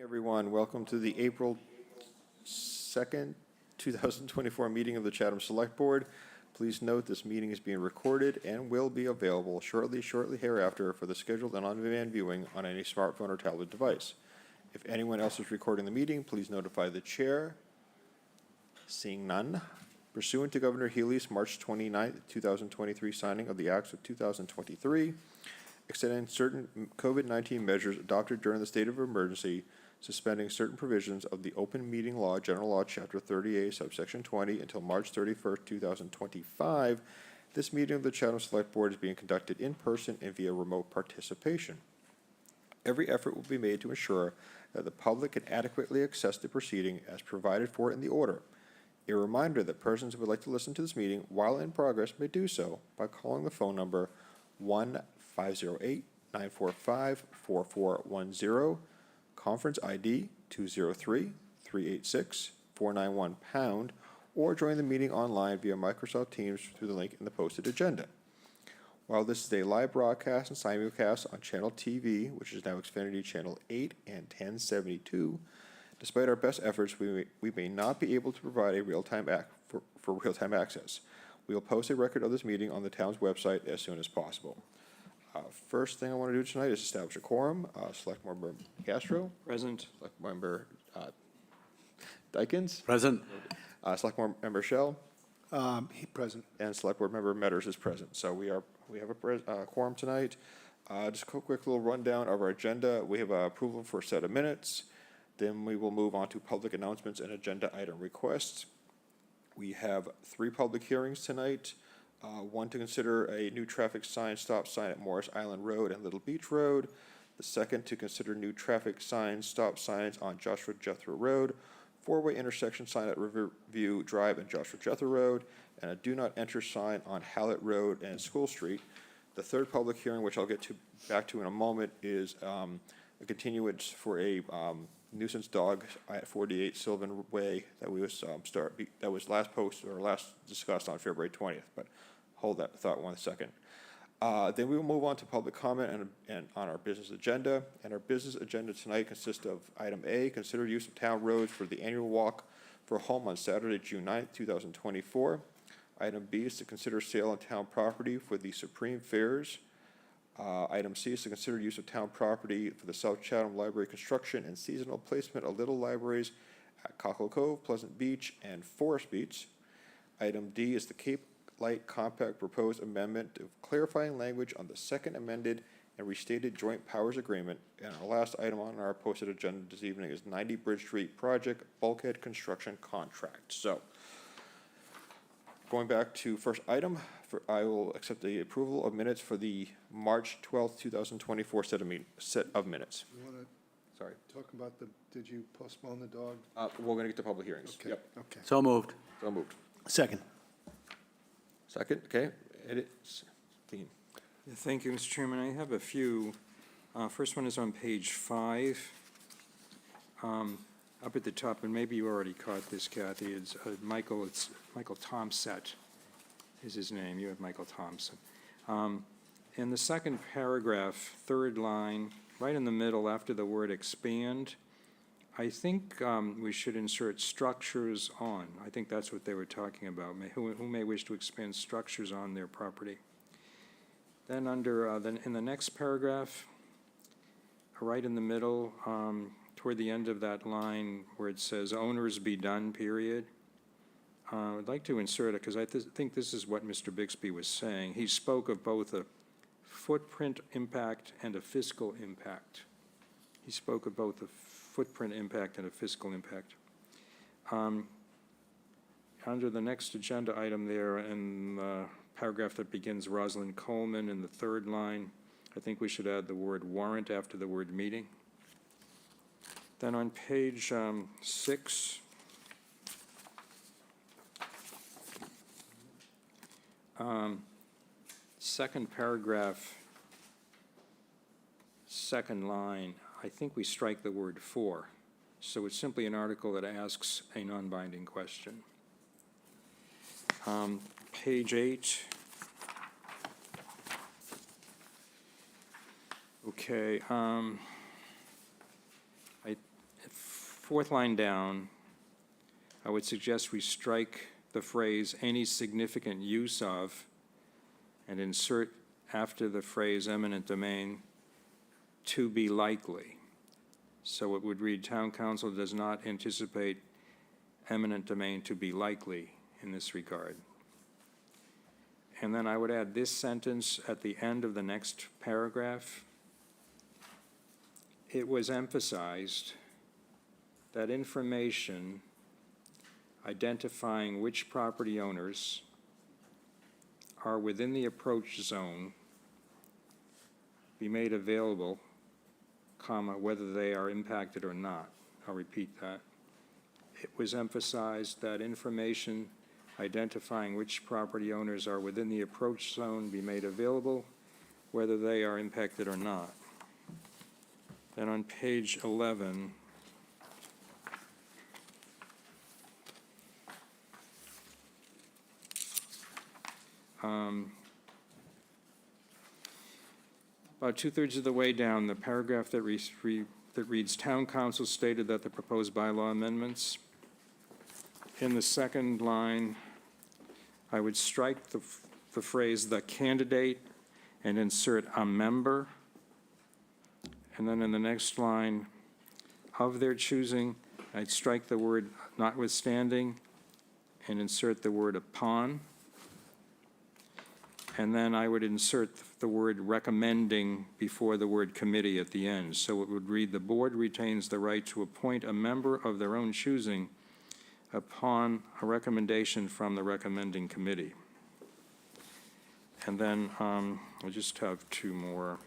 Everyone, welcome to the April 2nd, 2024 meeting of the Chatham Select Board. Please note this meeting is being recorded and will be available shortly hereafter for the scheduled and on-demand viewing on any smartphone or tablet device. If anyone else is recording the meeting, please notify the chair. Seeing none. Pursuant to Governor Healy's March 29, 2023 signing of the Acts of 2023, extending certain COVID-19 measures adopted during the state of emergency, suspending certain provisions of the Open Meeting Law, General Law, Chapter 38, Subsection 20, until March 31st, 2025, this meeting of the Chatham Select Board is being conducted in person and via remote participation. Every effort will be made to ensure that the public can adequately access the proceeding as provided for in the order. A reminder that persons who would like to listen to this meeting while in progress may do so by calling the phone number 1-508-945-4410, conference ID 203-386-491#, or join the meeting online via Microsoft Teams through the link in the posted agenda. While this is a live broadcast and simulcast on Channel TV, which is now Xfinity Channel 8 and 1072, despite our best efforts, we may not be able to provide a real-time real-time access. We will post a record of this meeting on the town's website as soon as possible. First thing I want to do tonight is establish a quorum. Select Member Castro. Present. Select Member Dykens. Present. Select Member Shell. Present. And Select Board Member Metters is present. So we have a quorum tonight. Just a quick little rundown of our agenda. We have approval for a set of minutes. Then we will move on to public announcements and agenda item requests. We have 3 public hearings tonight. One to consider a new traffic sign, stop sign at Morris Island Road and Little Beach Road. The second to consider new traffic signs, stop signs on Joshua Jethro Road, 4-way intersection sign at Riverview Drive and Joshua Jethro Road, and a do not enter sign on Hallett Road and School Street. The third public hearing, which I'll get back to in a moment, is a continuance for a nuisance dog at 48 Sylvan Way that we was that was last posted or last discussed on February 20th. But hold that thought 1 second. Then we will move on to public comment and on our business agenda. And our business agenda tonight consists of item A, consider use of town roads for the annual walk for home on Saturday, June 9th, 2024. Item B is to consider sale of town property for the Supreme Fairs. Item C is to consider use of town property for the South Chatham Library construction and seasonal placement of little libraries at Cockle Cove, Pleasant Beach, and Forest Beach. Item D is the Cape Light Compact proposed amendment of clarifying language on the second amended and restated joint powers agreement. And our last item on our posted agenda this evening is 90 Bridge Street project bulkhead construction contract. So, going back to first item, I will accept the approval of minutes for the March 12th, 2024 set of minutes. You want to Sorry. talk about did you postpone the dog? We're going to get to public hearings. Okay. Yep. Okay. So moved. So moved. Second. Second, okay. Edits. Dean. Yeah, thank you, Mr. Chairman. I have a few. First one is on page 5. Up at the top, and maybe you already caught this, Kathy. It's Michael Thompson is his name. You have Michael Thompson. In the second paragraph, third line, right in the middle after the word expand, I think we should insert structures on. I think that's what they were talking about. Who may wish to expand structures on their property. Then then in the next paragraph, right in the middle, toward the end of that line where it says owners be done, period. I'd like to insert it because I think this is what Mr. Bixby was saying. He spoke of both a footprint impact and a fiscal impact. He spoke of both a footprint impact and a fiscal impact. Under the next agenda item there in the paragraph that begins Rosalind Coleman in the third line, I think we should add the word warrant after the word meeting. Then on page 6, second paragraph, second line, I think we strike the word for. So it's simply an article that asks a non-binding question. Page 8. Okay. fourth line down, I would suggest we strike the phrase "any significant use of" and insert after the phrase "eminent domain" "to be likely." So it would read, "Town council does not anticipate eminent domain to be likely in this regard." And then I would add this sentence at the end of the next paragraph. It was emphasized that information identifying which property owners are within the approach zone be made available, comma, whether they are impacted or not. I'll repeat that. It was emphasized that information identifying which property owners are within the approach zone be made available, whether they are impacted or not. Then on page 11, about two-thirds of the way down, the paragraph that reads, "Town council stated that the proposed bylaw amendments," in the second line, I would strike the phrase "the candidate" and insert "a member." And then in the next line, "of their choosing," I'd strike the word "notwithstanding" and insert the word "upon." And then I would insert the word "recommending" before the word "committee" at the end. So it would read, "The board retains the right to appoint a member of their own choosing upon a recommendation from the recommending committee." And then I just have two more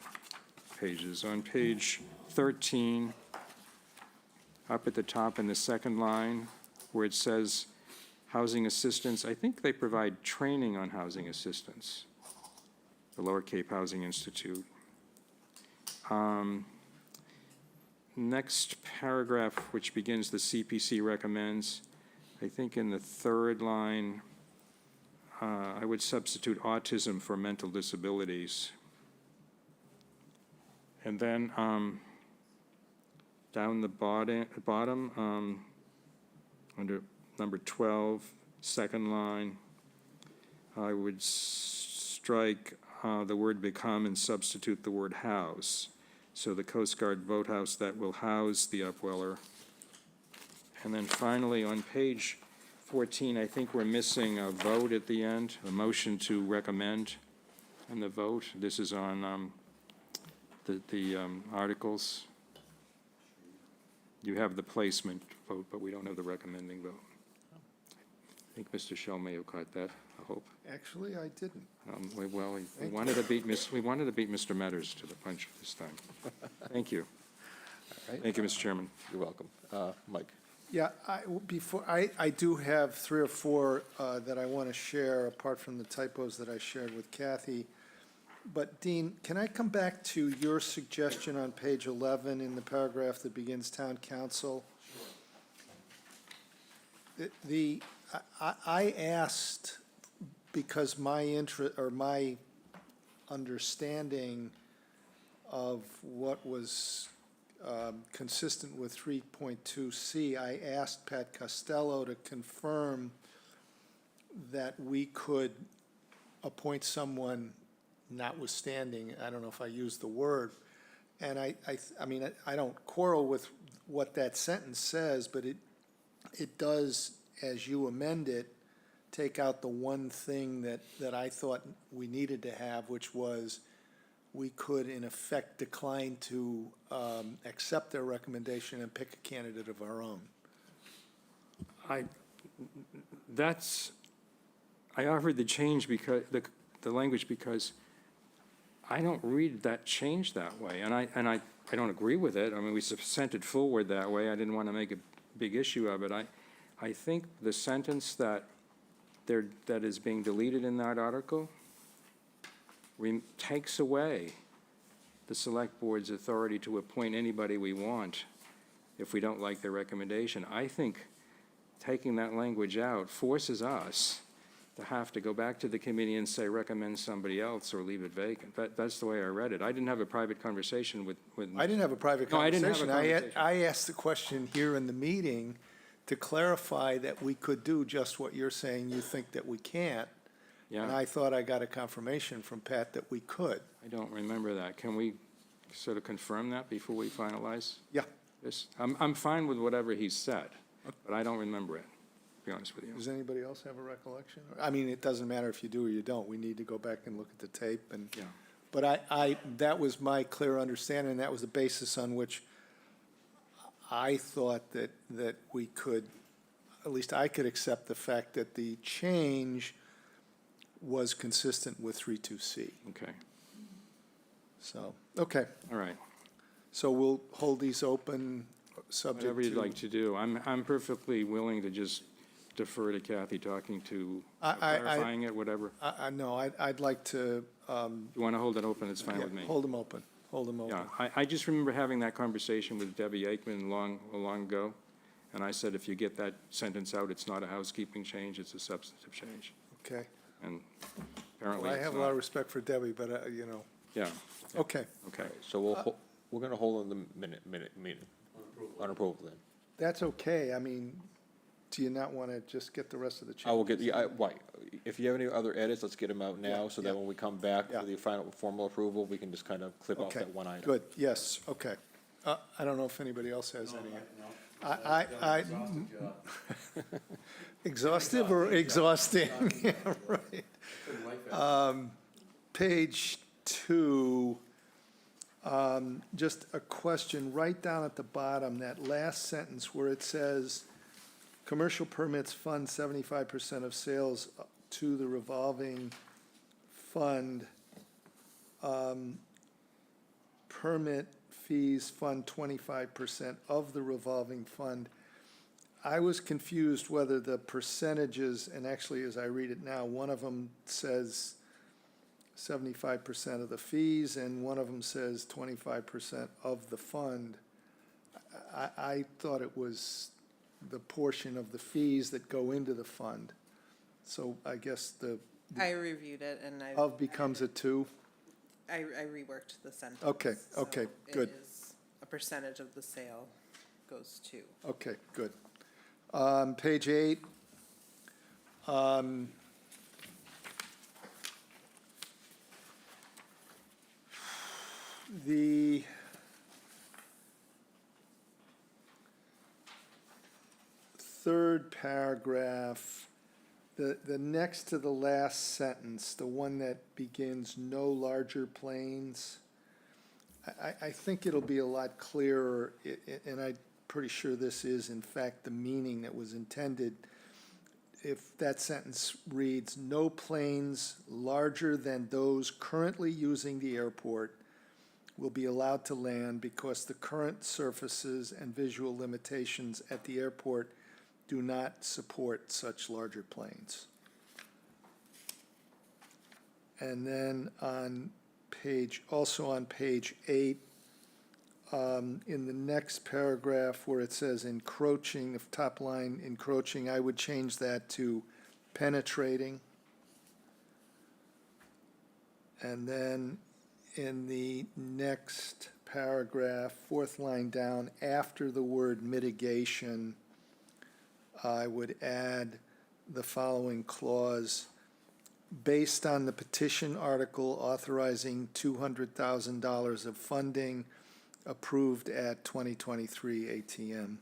pages. On page 13, up at the top in the second line, where it says housing assistance, I think they provide training on housing assistance, the Lower Cape Housing Institute. Next paragraph, which begins, "The CPC recommends," I think in the third line, I would substitute autism for mental disabilities. And then down the bottom, under number 12, second line, I would strike the word "become" and substitute the word "house." So the Coast Guard boathouse that will house the upweller. And then finally, on page 14, I think we're missing a vote at the end, a motion to recommend and the vote. This is on the articles. You have the placement vote, but we don't have the recommending vote. I think Mr. Shell may have caught that, I hope. Actually, I didn't. Well, we wanted to beat Mr. Metters to the punch this time. Thank you. All right. Thank you, Mr. Chairman. You're welcome. Mike? Yeah, I do have 3 or 4 that I want to share, apart from the typos that I shared with Kathy. But Dean, can I come back to your suggestion on page 11 in the paragraph that begins "Town Council"? I asked, because my understanding of what was consistent with 3.2C, I asked Pat Costello to confirm that we could appoint someone notwithstanding, I don't know if I used the word, and I mean, I don't quarrel with what that sentence says, but it does, as you amend it, take out the one thing that I thought we needed to have, which was we could, in effect, decline to accept their recommendation and pick a candidate of our own. I offered the change because, the language, because I don't read that change that way, and I don't agree with it. I mean, we sent it forward that way. I didn't want to make a big issue of it. I think the sentence that is being deleted in that article takes away the select board's authority to appoint anybody we want if we don't like their recommendation. I think taking that language out forces us to have to go back to the committee and say recommend somebody else or leave it vacant. That's the way I read it. I didn't have a private conversation with. I didn't have a private No, I didn't have a conversation. conversation. I asked the question here in the meeting to clarify that we could do just what you're saying you think that we can't. And Yeah, I thought I got a confirmation from Pat that we could. I don't remember that. Can we sort of confirm that before we finalize Yeah. this? I'm fine with whatever he said, but I don't remember it, to be honest with you. Does anybody else have a recollection? I mean, it doesn't matter if you do or you don't. We need to go back and look at the tape and. Yeah. But that was my clear understanding, and that was the basis on which I thought that we could, at least I could accept the fact that the change was consistent with 32C. Okay, So, okay, all right. so we'll hold these open, subject to. Whatever you'd like to do. I'm perfectly willing to just defer to Kathy talking to, clarifying it, whatever. No, I'd like to, You want to hold it open, it's fine yeah, with me. hold them open, hold them open. Yeah, I just remember having that conversation with Debbie Aikman long ago, and I said, if you get that sentence out, it's not a housekeeping change, it's a substantive change. Okay. And apparently Well, I it's have a lot of not. respect for Debbie, but, Yeah, okay. okay. So we're gonna hold on the meeting. On approval then. That's okay. I mean, do you not want to just get the rest of the changes? I will get, right, if you have any other edits, let's get them out now, Yeah, so that yeah. when we come back Yeah. for the final formal approval, we can just kind of clip off Okay, that one item. good, yes, okay. I don't know if anybody else has any. I, exhaustive or exhausting? Yeah, right. Page 2, just a question, right down at the bottom, that last sentence where it says, commercial permits fund 75% of sales to the revolving fund. Permit fees fund 25% of the revolving fund. I was confused whether the percentages, and actually as I read it now, one of them says 75% of the fees, and one of them says 25% of the fund. I thought it was the portion of the fees that go into the fund. So I guess the I reviewed it and I. of becomes a 2. I reworked the sentence. Okay, okay, so good. It is a percentage of the sale goes to. Okay, good. Page 8. The third paragraph, the next to the last sentence, the one that begins no larger planes, I think it'll be a lot clearer, and I'm pretty sure this is in fact the meaning that was intended. If that sentence reads, no planes larger than those currently using the airport will be allowed to land because the current surfaces and visual limitations at the airport do not support such larger planes. And then also on page 8, in the next paragraph where it says encroaching, the top line encroaching, I would change that to penetrating. And then in the next paragraph, fourth line down, after the word mitigation, I would add the following clause: based on the petition article authorizing $200,000 of funding approved at 2023 ATM.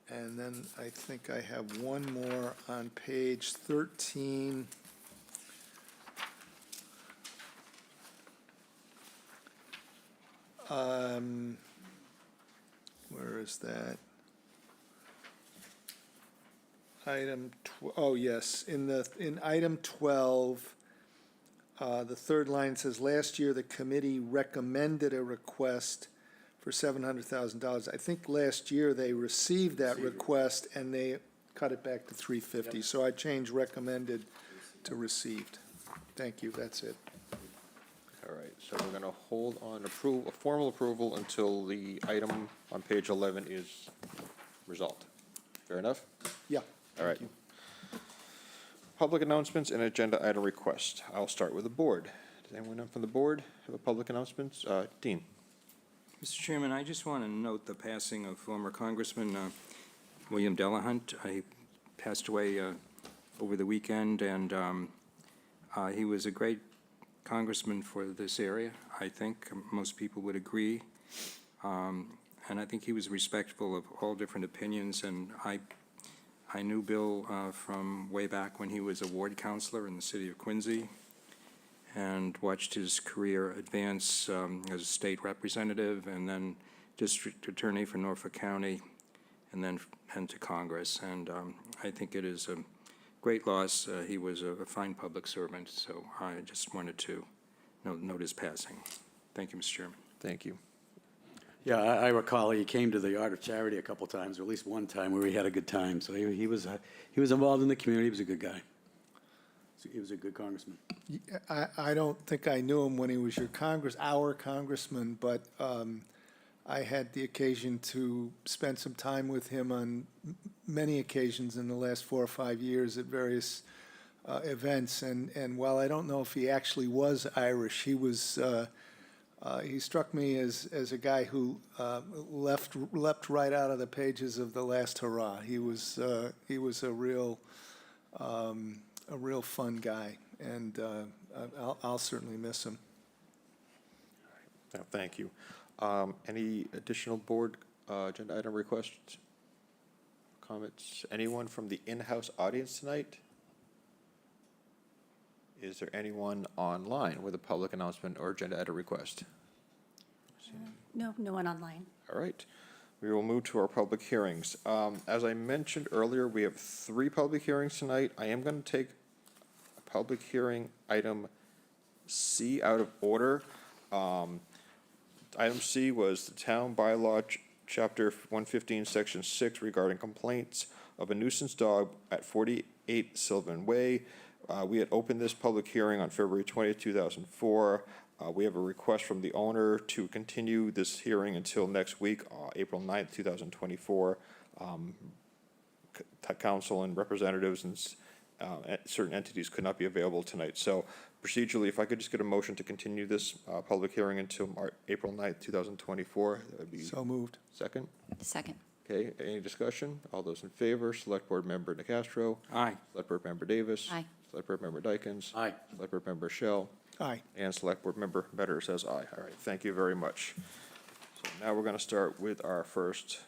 And then I think I have one more on page 13. Where is that? Oh, yes, in item 12, the third line says, last year, the committee recommended a request for $700,000. I think last year they received that request and they cut it back to $350,000. So I changed recommended to received. Thank you, that's it. All right, so we're gonna hold on formal approval until the item on page 11 is resolved. Fair enough? Yeah. All right. thank you. public announcements and agenda item request. I'll start with the board. Does anyone from the board have a public announcement? Dean? Mr. Chairman, I just want to note the passing of former Congressman William Delahunt. He passed away over the weekend, and he was a great congressman for this area. I think most people would agree. And I think he was respectful of all different opinions, and I knew Bill from way back when he was a ward counselor in the city of Quincy, and watched his career advance as a state representative and then district attorney for Norfolk County, and then to Congress. And I think it is a great loss. He was a fine public servant, so I just wanted to note his passing. Thank you, Mr. Chairman. Thank you. Yeah, I recall he came to the Art of Charity a couple times, or at least one time where we had a good time. So he was involved in the community. He was a good guy. He was a good congressman. I don't think I knew him when he was our congressman, but I had the occasion to spend some time with him on many occasions in the last 4 or 5 years at various events. And while I don't know if he actually was Irish, he struck me as a guy who leapt right out of the pages of The Last Hurrah. He was a real fun guy, and I'll certainly miss him. Thank you. Any additional board agenda item requests, comments? Anyone from the in-house audience tonight? Is there anyone online with a public announcement or agenda item request? No one online. All right. We will move to our public hearings. As I mentioned earlier, we have 3 public hearings tonight. I am going to take public hearing item C out of order. Item C was the town bylaw, chapter 115, section 6, regarding complaints of a nuisance dog at 48 Sylvan Way. We had opened this public hearing on February 20th, 2004. We have a request from the owner to continue this hearing until next week, April 9th, 2024. Council and representatives and certain entities could not be available tonight. So procedurally, if I could just get a motion to continue this public hearing until April 9th, 2024, that would be. So moved. Second? Second. Okay, any discussion? All those in favor, Select Board Member Nacastro. Aye. Select Board Member Davis. Aye. Select Board Member Dykens. Aye. Select Board Member Shell. Aye. And Select Board Member Better says aye. All right, thank you very much. So now we're going to start with our first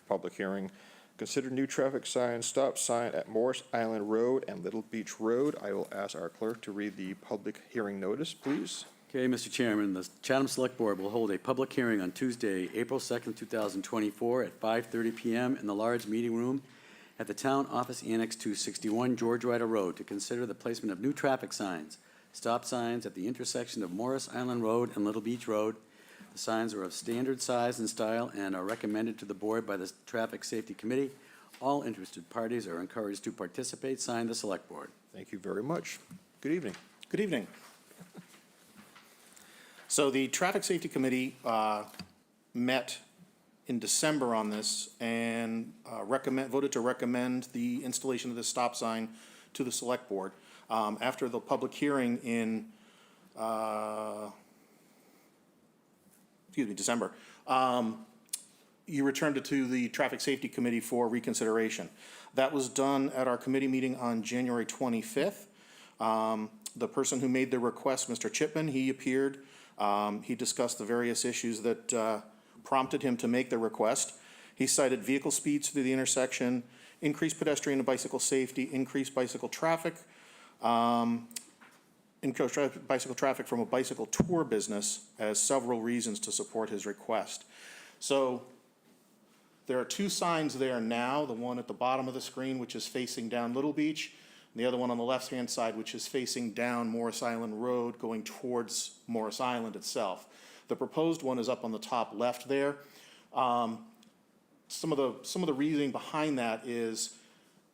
public hearing. Consider new traffic sign, stop sign at Morris Island Road and Little Beach Road. I will ask our clerk to read the public hearing notice, please. Okay, Mr. Chairman, the Chatham Select Board will hold a public hearing on Tuesday, April 2nd, 2024 at 5:30 PM in the large meeting room at the Town Office Annex 261 George Ryder Road to consider the placement of new traffic signs, stop signs at the intersection of Morris Island Road and Little Beach Road. The signs are of standard size and style and are recommended to the board by the Traffic Safety Committee. All interested parties are encouraged to participate. Sign the Select Board. Thank you very much. Good evening. Good evening. So the Traffic Safety Committee met in December on this and voted to recommend the installation of this stop sign to the Select Board. After the public hearing in, December, you returned it to the Traffic Safety Committee for reconsideration. That was done at our committee meeting on January 25th. The person who made the request, Mr. Chipman, he appeared. He discussed the various issues that prompted him to make the request. He cited vehicle speeds through the intersection, increased pedestrian and bicycle safety, increased bicycle traffic, from a bicycle tour business as several reasons to support his request. So there are 2 signs there now, the one at the bottom of the screen, which is facing down Little Beach, and the other one on the left-hand side, which is facing down Morris Island Road, going towards Morris Island itself. The proposed one is up on the top left there. Some of the reasoning behind that is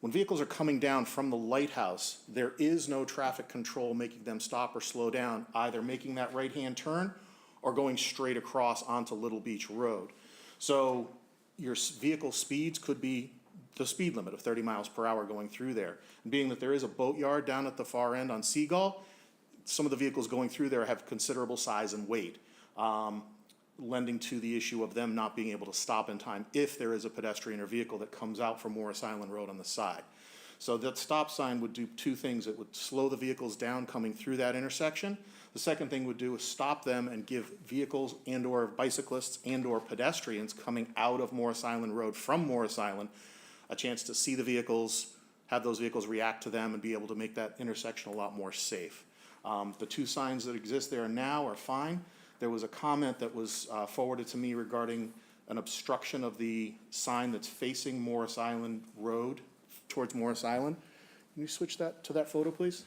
when vehicles are coming down from the lighthouse, there is no traffic control making them stop or slow down, either making that right-hand turn or going straight across onto Little Beach Road. So your vehicle speeds could be the speed limit of 30 miles per hour going through there. Being that there is a boatyard down at the far end on Seagull, some of the vehicles going through there have considerable size and weight, lending to the issue of them not being able to stop in time if there is a pedestrian or vehicle that comes out from Morris Island Road on the side. So that stop sign would do two things. It would slow the vehicles down coming through that intersection. The second thing would do is stop them and give vehicles and/or bicyclists and/or pedestrians coming out of Morris Island Road from Morris Island a chance to see the vehicles, have those vehicles react to them, and be able to make that intersection a lot more safe. The two signs that exist there now are fine. There was a comment that was forwarded to me regarding an obstruction of the sign that's facing Morris Island Road towards Morris Island. Can you switch that to that photo, please?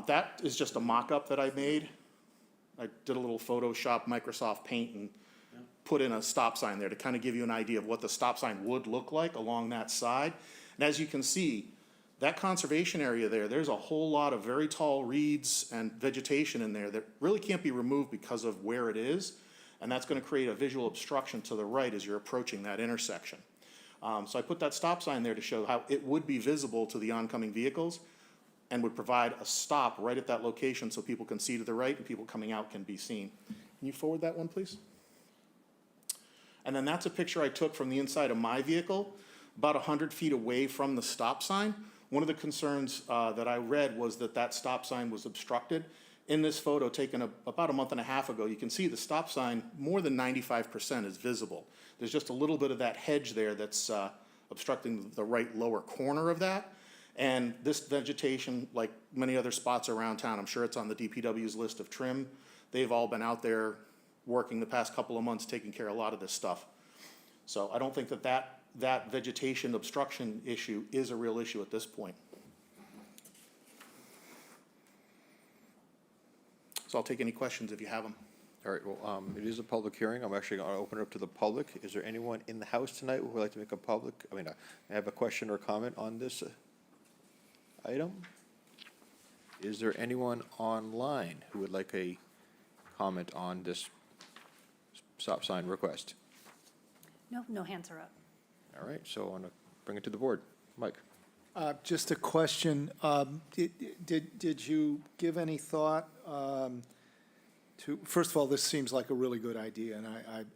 That is just a mock-up that I made. I did a little Photoshop, Microsoft Paint, and put in a stop sign there to kind of give you an idea of what the stop sign would look like along that side. And as you can see, that conservation area there, there's a whole lot of very tall reeds and vegetation in there that really can't be removed because of where it is. And that's going to create a visual obstruction to the right as you're approaching that intersection. So I put that stop sign there to show how it would be visible to the oncoming vehicles and would provide a stop right at that location so people can see to the right and people coming out can be seen. Can you forward that one, please? And then that's a picture I took from the inside of my vehicle, about 100 feet away from the stop sign. One of the concerns that I read was that that stop sign was obstructed. In this photo taken about a month and a half ago, you can see the stop sign, more than 95% is visible. There's just a little bit of that hedge there that's obstructing the right lower corner of that. And this vegetation, like many other spots around town, I'm sure it's on the DPW's list of trim. They've all been out there working the past couple of months, taking care of a lot of this stuff. So I don't think that vegetation obstruction issue is a real issue at this point. So I'll take any questions if you have them. All right, well, it is a public hearing. I'm actually going to open it up to the public. Is there anyone in the house tonight who would like to make I have a question or comment on this item? Is there anyone online who would like a comment on this stop sign request? No, no hands are up. All right, so I want to bring it to the board. Mike? Just a question. Did you give any thought to, first of all, this seems like a really good idea,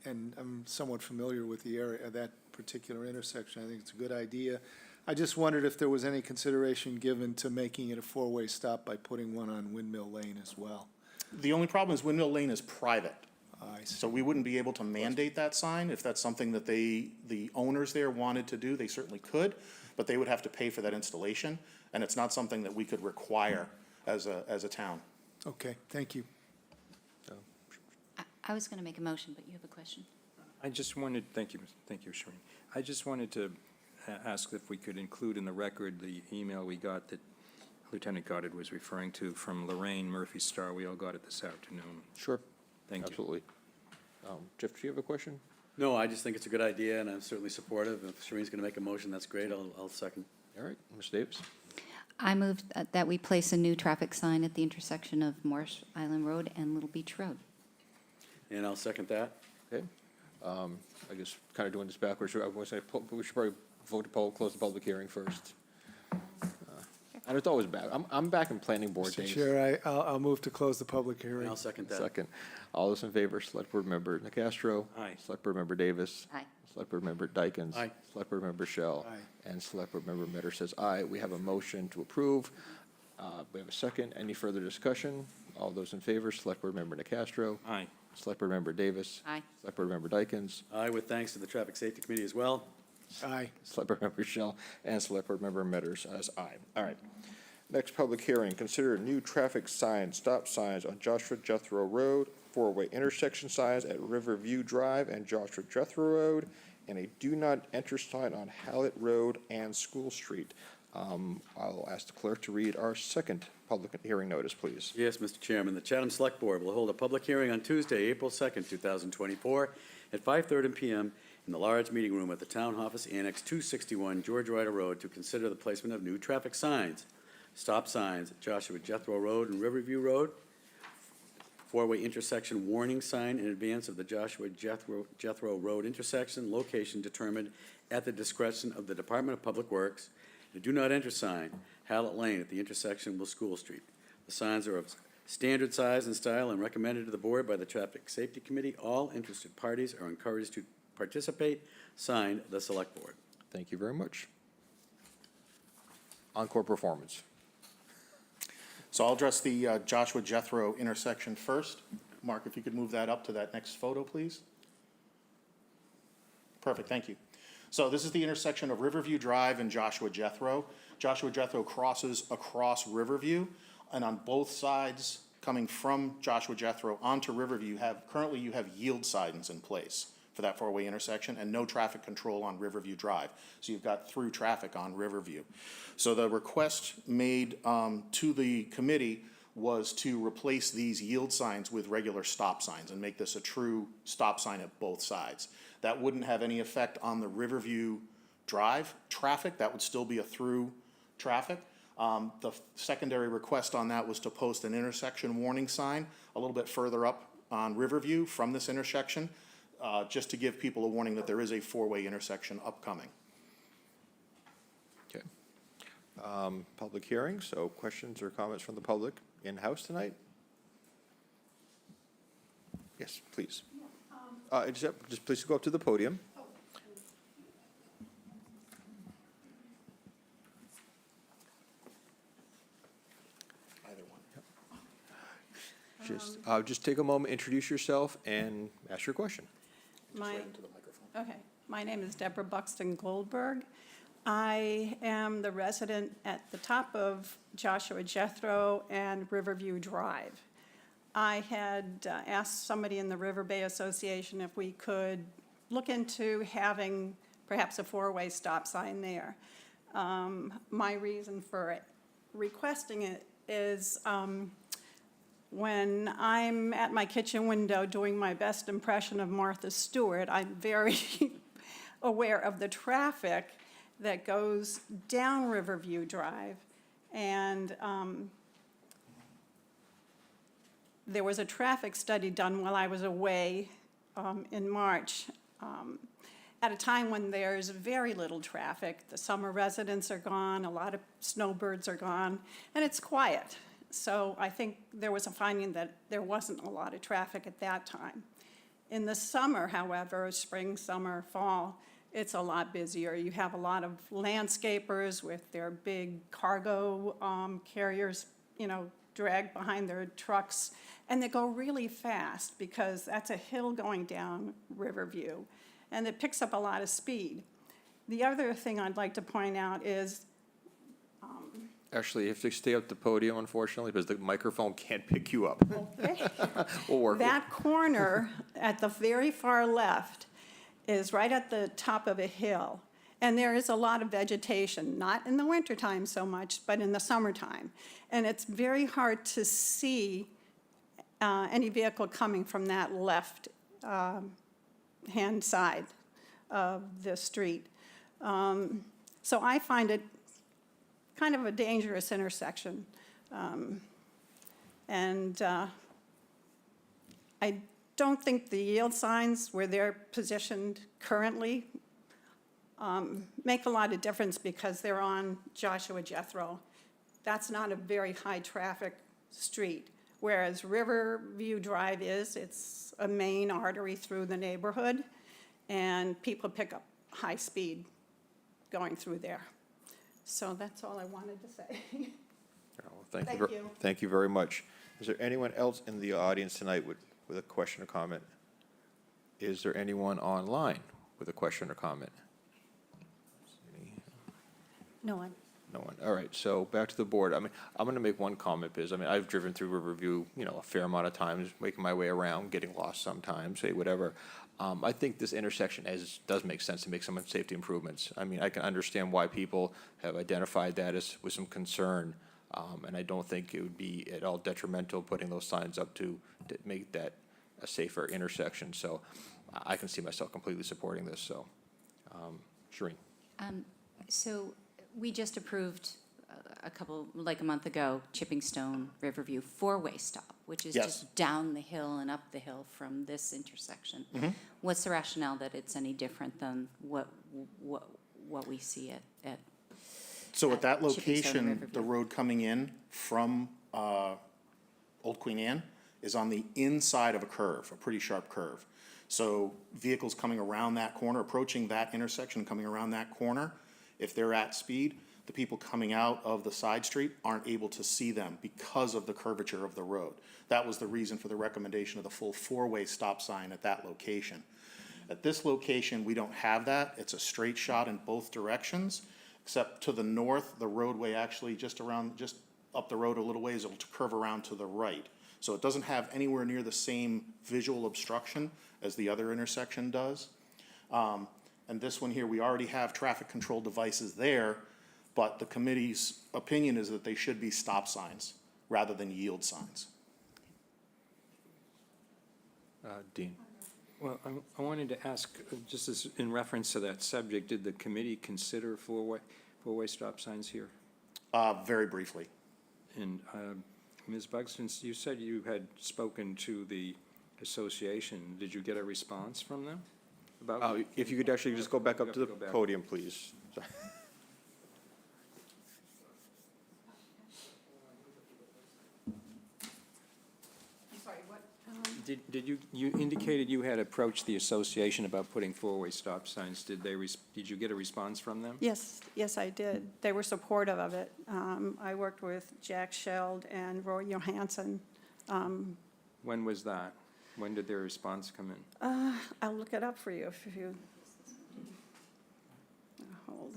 and I'm somewhat familiar with the area, that particular intersection. I think it's a good idea. I just wondered if there was any consideration given to making it a four-way stop by putting one on Windmill Lane as well. The only problem is Windmill Lane is private. I see. So we wouldn't be able to mandate that sign. If that's something that the owners there wanted to do, they certainly could, but they would have to pay for that installation, and it's not something that we could require as a town. Okay, thank you. I was going to make a motion, but you have a question. I just wanted, thank you, Shereen. I just wanted to ask if we could include in the record the email we got that Lieutenant Goddard was referring to from Lorraine Murphy-Star. We all got it this afternoon. Sure. Thank you. Absolutely. Jeff, do you have a question? No, I just think it's a good idea, and I'm certainly supportive. If Shereen's going to make a motion, that's great. I'll second. All right, Ms. Davis? I move that we place a new traffic sign at the intersection of Morris Island Road and Little Beach Road. And I'll second that. Okay. I guess kind of doing this backwards. I was saying we should probably vote to close the public hearing first. And it's always back. I'm back in planning board Mr. days. Chair, I'll move to close the public And hearing. I'll second that. Second. All those in favor, Select Board Member Nacastro. Aye. Select Board Member Davis. Aye. Select Board Member Dykens. Aye. Select Board Member Shell. Aye. And Select Board Member Metter says aye. We have a motion to approve. We have a second. Any further discussion? All those in favor, Select Board Member Nacastro. Aye. Select Board Member Davis. Aye. Select Board Member Dykens. Aye, with thanks to the Traffic Safety Committee as well. Aye. Select Board Member Shell and Select Board Member Metters as aye. All right. Next public hearing, consider new traffic signs, stop signs on Joshua Jethro Road, four-way intersection signs at Riverview Drive and Joshua Jethro Road, and a do not enter sign on Hallett Road and School Street. I'll ask the clerk to read our second public hearing notice, please. Yes, Mr. Chairman, the Chatham Select Board will hold a public hearing on Tuesday, April 2nd, 2024, at 5:30 p.m. in the large meeting room at the Town Office Annex 261 George Ryder Road to consider the placement of new traffic signs, stop signs at Joshua Jethro Road and Riverview Road, four-way intersection warning sign in advance of the Joshua Jethro Road intersection, location determined at the discretion of the Department of Public Works. The do not enter sign, Hallett Lane at the intersection with School Street. The signs are of standard size and style and recommended to the board by the Traffic Safety Committee. All interested parties are encouraged to participate. Signed, the Select Board. Thank you very much. Encore performance. So I'll address the Joshua Jethro intersection first. Mark, if you could move that up to that next photo, please. Perfect, thank you. So this is the intersection of Riverview Drive and Joshua Jethro. Joshua Jethro crosses across Riverview, and on both sides, coming from Joshua Jethro onto Riverview, currently you have yield signs in place for that four-way intersection and no traffic control on Riverview Drive. So you've got through traffic on Riverview. So the request made to the committee was to replace these yield signs with regular stop signs and make this a true stop sign at both sides. That wouldn't have any effect on the Riverview Drive traffic. That would still be a through traffic. The secondary request on that was to post an intersection warning sign a little bit further up on Riverview from this intersection, just to give people a warning that there is a four-way intersection upcoming. Okay. Public hearing, so questions or comments from the public in-house tonight? Yes, please. Just please go up to the podium. Either one. Just take a moment, introduce yourself, and ask your question. My name is Deborah Buxton Goldberg. I am the resident at the top of Joshua Jethro and Riverview Drive. I had asked somebody in the River Bay Association if we could look into having perhaps a four-way stop sign there. My reason for requesting it is when I'm at my kitchen window doing my best impression of Martha Stewart, I'm very aware of the traffic that goes down Riverview Drive. And there was a traffic study done while I was away in March at a time when there's very little traffic. The summer residents are gone, a lot of snowbirds are gone, and it's quiet. So I think there was a finding that there wasn't a lot of traffic at that time. In the summer, however, spring, summer, fall, it's a lot busier. You have a lot of landscapers with their big cargo carriers, dragged behind their trucks, and they go really fast because that's a hill going down Riverview, and it picks up a lot of speed. The other thing I'd like to point out is Actually, you have to stay up the podium, unfortunately, because the microphone can't pick you up. We'll work. that corner at the very far left is right at the top of a hill. And there is a lot of vegetation, not in the wintertime so much, but in the summertime. And it's very hard to see any vehicle coming from that left hand side of the street. So I find it kind of a dangerous intersection. I don't think the yield signs where they're positioned currently make a lot of difference because they're on Joshua Jethro. That's not a very high traffic street, whereas Riverview Drive it's a main artery through the neighborhood, and people pick up high speed going through there. So that's all I wanted to say. Thank Thank you. you. Thank you very much. Is there anyone else in the audience tonight with a question or comment? Is there anyone online with a question or comment? No one. No one. All right, so back to the board. I'm going to make one comment because, I've driven through Riverview, a fair amount of times, making my way around, getting lost sometimes, whatever. I think this intersection does make sense to make some safety improvements. I can understand why people have identified that with some concern, and I don't think it would be at all detrimental putting those signs up to make that a safer intersection. So I can see myself completely supporting this, so. Shireen. So we just approved like a month ago, Chipping Stone, Riverview, four-way stop, which is Yes. just down the hill and up the hill from this intersection. What's the rationale that it's any different than what we see at So at that Chipping Stone and location, Riverview. the road coming in from Old Queen Anne is on the inside of a curve, a pretty sharp curve. So vehicles coming around that corner, approaching that intersection, coming around that corner, if they're at speed, the people coming out of the side street aren't able to see them because of the curvature of the road. That was the reason for the recommendation of the full four-way stop sign at that location. At this location, we don't have that. It's a straight shot in both directions, except to the north, the roadway actually just up the road a little ways, it'll curve around to the right. So it doesn't have anywhere near the same visual obstruction as the other intersection does. And this one here, we already have traffic control devices there, but the committee's opinion is that they should be stop signs rather than yield signs. Dean? Well, I wanted to ask, just as in reference to that subject, did the committee consider four-way stop signs here? Very briefly. And Ms. Buxton, you said you had spoken to the association. Did you get a response from them about? If you could actually just go back up to the Go back. podium, please. I'm sorry, what? Did you indicated you had approached the association about putting four-way stop signs. Did you get a response from them? Yes, I did. They were supportive of it. I worked with Jack Sheld and Roy Johansson. When was that? When did their response come in? I'll look it up for you if you, hold.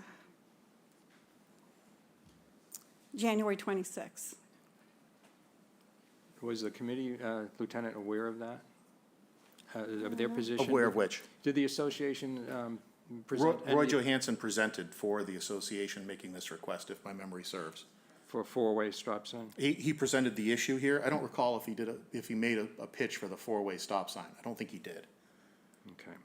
January 26th. Was the committee, Lieutenant, aware of that? Of their position? Aware of which? Did the association present? Roy any- Johansson presented for the association making this request, if my memory serves. For a four-way stop sign? He presented the issue here. I don't recall if he made a pitch for the four-way stop sign. I don't think he did. Okay.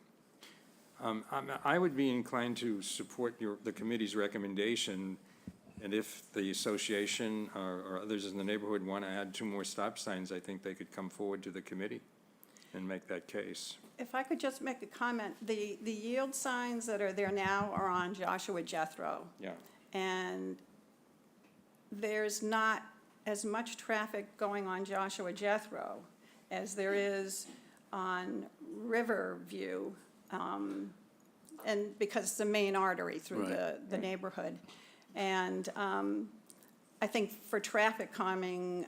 I would be inclined to support the committee's recommendation, and if the association or others in the neighborhood want to add 2 more stop signs, I think they could come forward to the committee and make that case. If I could just make a comment, the yield signs that are there now are on Joshua Jethro. Yeah. And there's not as much traffic going on Joshua Jethro as there is on Riverview, and because it's the main artery through the neighborhood. And I think for traffic calming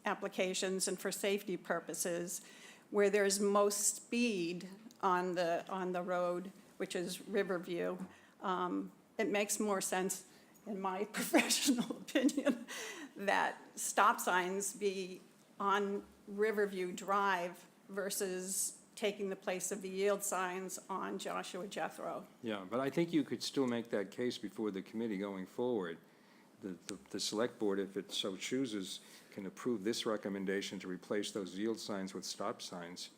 applications and for safety purposes, where there's most speed on the road, which is Riverview, it makes more sense, in my professional opinion, that stop signs be on Riverview Drive versus taking the place of the yield signs on Joshua Jethro. Yeah, but I think you could still make that case before the committee going forward. The select board, if it so chooses, can approve this recommendation to replace those yield signs with stop signs.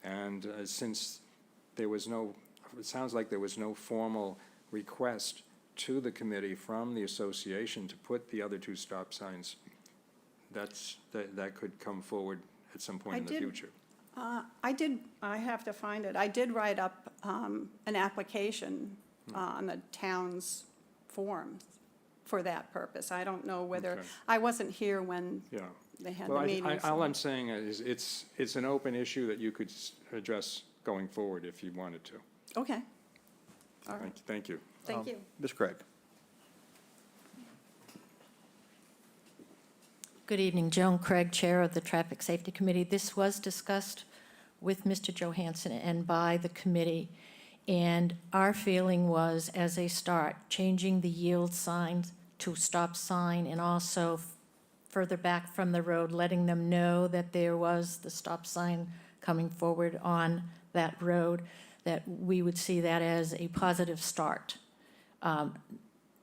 And since there was it sounds like there was no formal request to the committee from the association to put the other 2 stop signs, that could come forward at some point in the future. I have to find it. I did write up an application on the town's form for that purpose. I don't know whether, Okay. I wasn't here when Yeah. they had Well, the meeting. all I'm saying is it's an open issue that you could address going forward if you wanted to. Okay. All right. Thank you. Thank you. Ms. Craig? Good evening, Joan Craig, Chair of the Traffic Safety Committee. This was discussed with Mr. Johansson and by the committee, and our feeling was, as a start, changing the yield sign to stop sign, and also further back from the road, letting them know that there was the stop sign coming forward on that road, that we would see that as a positive start.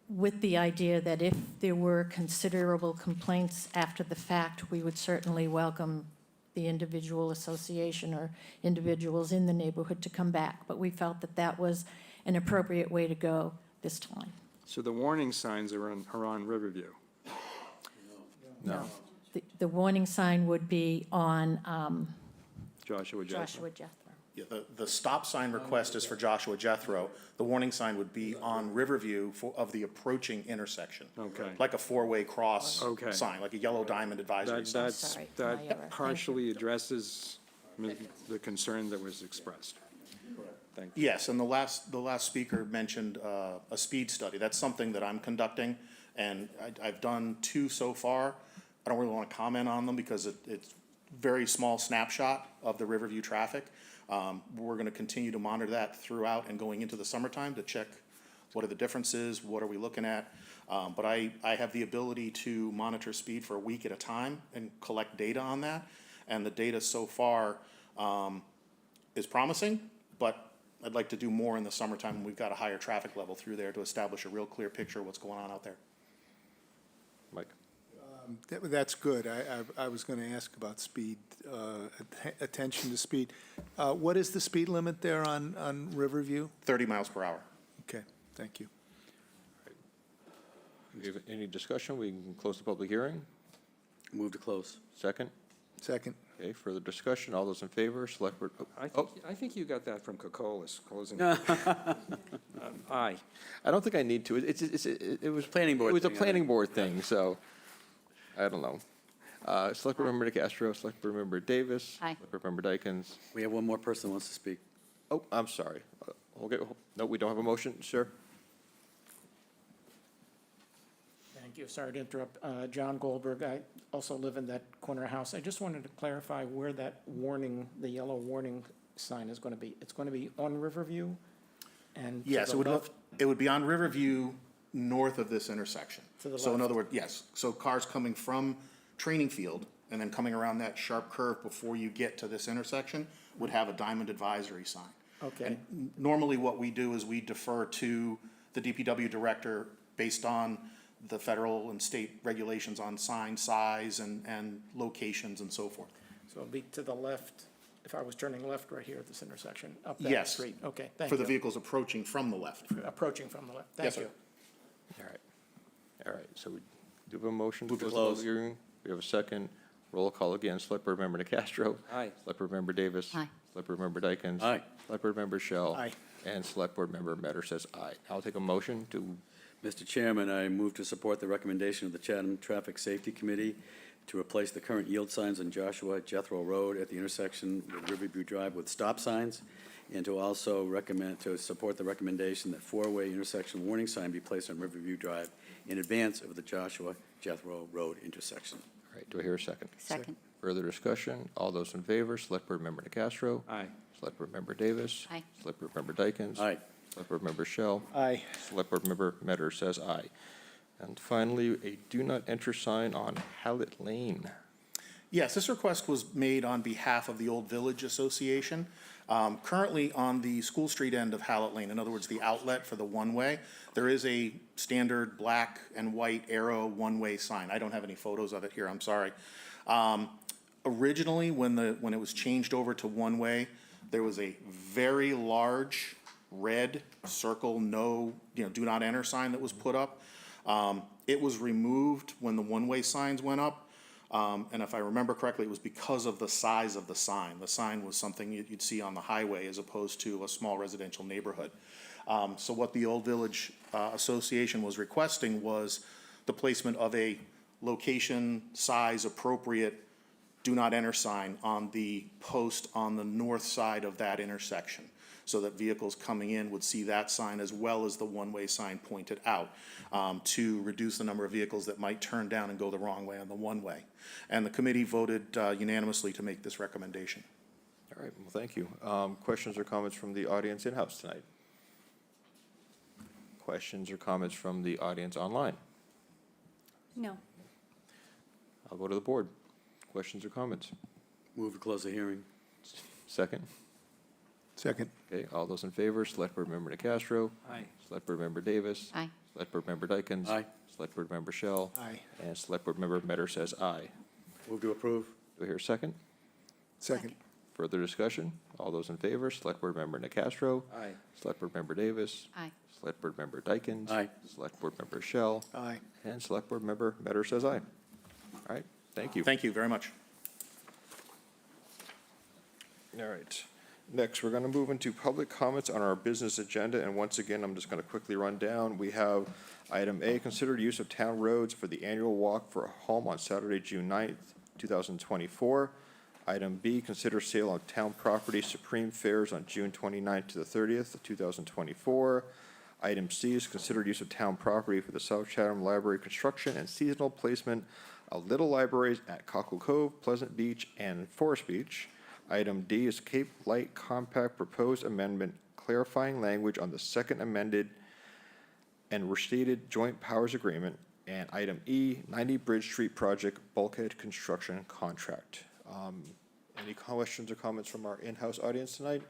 With the idea that if there were considerable complaints after the fact, we would certainly welcome the individual association or individuals in the neighborhood to come back. But we felt that that was an appropriate way to go this time. So the warning signs are on Riverview. No. The warning sign would be on Joshua Jethro. Joshua Jethro. Yeah, the stop sign request is for Joshua Jethro. The warning sign would be on Riverview of the approaching intersection. Okay. Like a four-way cross Okay. sign, like a yellow diamond advisory sign. Sorry, my error. Thank That you. partially addresses the concern that was expressed. Thank you. Yes, and the last speaker mentioned a speed study. That's something that I'm conducting, and I've done 2 so far. I don't really want to comment on them because it's very small snapshot of the Riverview traffic. We're going to continue to monitor that throughout and going into the summertime to check what are the differences, what are we looking at. But I have the ability to monitor speed for a week at a time and collect data on that. And the data so far is promising, but I'd like to do more in the summertime when we've got a higher traffic level through there to establish a real clear picture of what's going on out there. Mike? That's good. I was going to ask about speed, attention to speed. What is the speed limit there on Riverview? 30 miles per hour. Okay, thank you. Do you have any discussion? We can close the public hearing. Move to close. Second? Second. Okay, further discussion. All those in favor, Select Board, I think you got that from Cocalis closing. Aye. I don't think I need to. It was. Planning board It was a thing, I planning board thing, so, I don't know. Select Board Member DeCastro, Select Board Member Davis. Aye. Select Board Member Dykens. We have one more person who wants to speak. Oh, I'm sorry. No, we don't have a motion, sir? Thank you. Sorry to interrupt. John Goldberg. I also live in that corner house. I just wanted to clarify where that warning, the yellow warning sign is going to be. It's going to be on Riverview and to Yes, the it would, left? it would be on Riverview north of this intersection. To the So in left. other words, yes, so cars coming from Training Field and then coming around that sharp curve before you get to this intersection would have a diamond advisory sign. Okay. And normally what we do is we defer to the DPW director based on the federal and state regulations on sign size and locations and so forth. So it'll be to the left, if I was turning left right here at this intersection, up that Yes. street. Okay, thank For you. the vehicles approaching from the left. Approaching from the left. Yes, Thank sir. you. All right. All right, so we do have a motion to Move to close the public close. hearing. We have a second. Roll call again. Select Board Member DeCastro. Aye. Select Board Member Davis. Aye. Select Board Member Dykens. Aye. Select Board Member Shell. Aye. And Select Board Member Metter says aye. I'll take a motion to, Mr. Chairman, I move to support the recommendation of the Chatham Traffic Safety Committee to replace the current yield signs on Joshua Jethro Road at the intersection with Riverview Drive with stop signs, and to also support the recommendation that four-way intersection warning sign be placed on Riverview Drive in advance of the Joshua Jethro Road intersection. all right, do I hear a second? Second. Further discussion? All those in favor, Select Board Member DeCastro. Aye. Select Board Member Davis. Aye. Select Board Member Dykens. Aye. Select Board Member Shell. Aye. Select Board Member Metter says aye. And finally, a do not enter sign on Hallett Lane. Yes, this request was made on behalf of the Old Village Association. Currently, on the School Street end of Hallett Lane, in other words, the outlet for the one-way, there is a standard black and white arrow one-way sign. I don't have any photos of it here, I'm sorry. Originally, when it was changed over to one-way, there was a very large red circle, no, do not enter sign that was put up. It was removed when the one-way signs went up. And if I remember correctly, it was because of the size of the sign. The sign was something you'd see on the highway as opposed to a small residential neighborhood. So what the Old Village Association was requesting was the placement of a location, size appropriate do not enter sign on the post on the north side of that intersection, so that vehicles coming in would see that sign as well as the one-way sign pointed out, to reduce the number of vehicles that might turn down and go the wrong way on the one-way. And the committee voted unanimously to make this recommendation. All right, well, thank you. Questions or comments from the audience in-house tonight? Questions or comments from the audience online? No. I'll go to the board. Questions or comments? Move to close the hearing. Second? Second. Okay, all those in favor, Select Board Member DeCastro. Aye. Select Board Member Davis. Aye. Select Board Member Dykens. Aye. Select Board Member Shell. Aye. And Select Board Member Metter says aye. Move to approve. Do I hear a second? Second. Further discussion? All those in favor, Select Board Member Nacastro. Aye. Select Board Member Davis. Aye. Select Board Member Dykens. Aye. Select Board Member Shell. Aye. And Select Board Member Metter says aye. All right, thank you. Thank you very much. All right. Next, we're going to move into public comments on our business agenda, and once again, I'm just going to quickly run down. We have item A, considered use of town roads for the annual walk for a home on Saturday, June 9th, 2024. Item B, consider sale of town property Supreme Fairs on June 29th to the 30th of 2024. Item C is considered use of town property for the South Chatham Library construction and seasonal placement of little libraries at Cockle Cove, Pleasant Beach, and Forest Beach. Item D is Cape Light Compact Proposed Amendment clarifying language on the second amended and restated joint powers agreement. And item E, 90 Bridge Street Project bulkhead construction contract. Any questions or comments from our in-house audience tonight?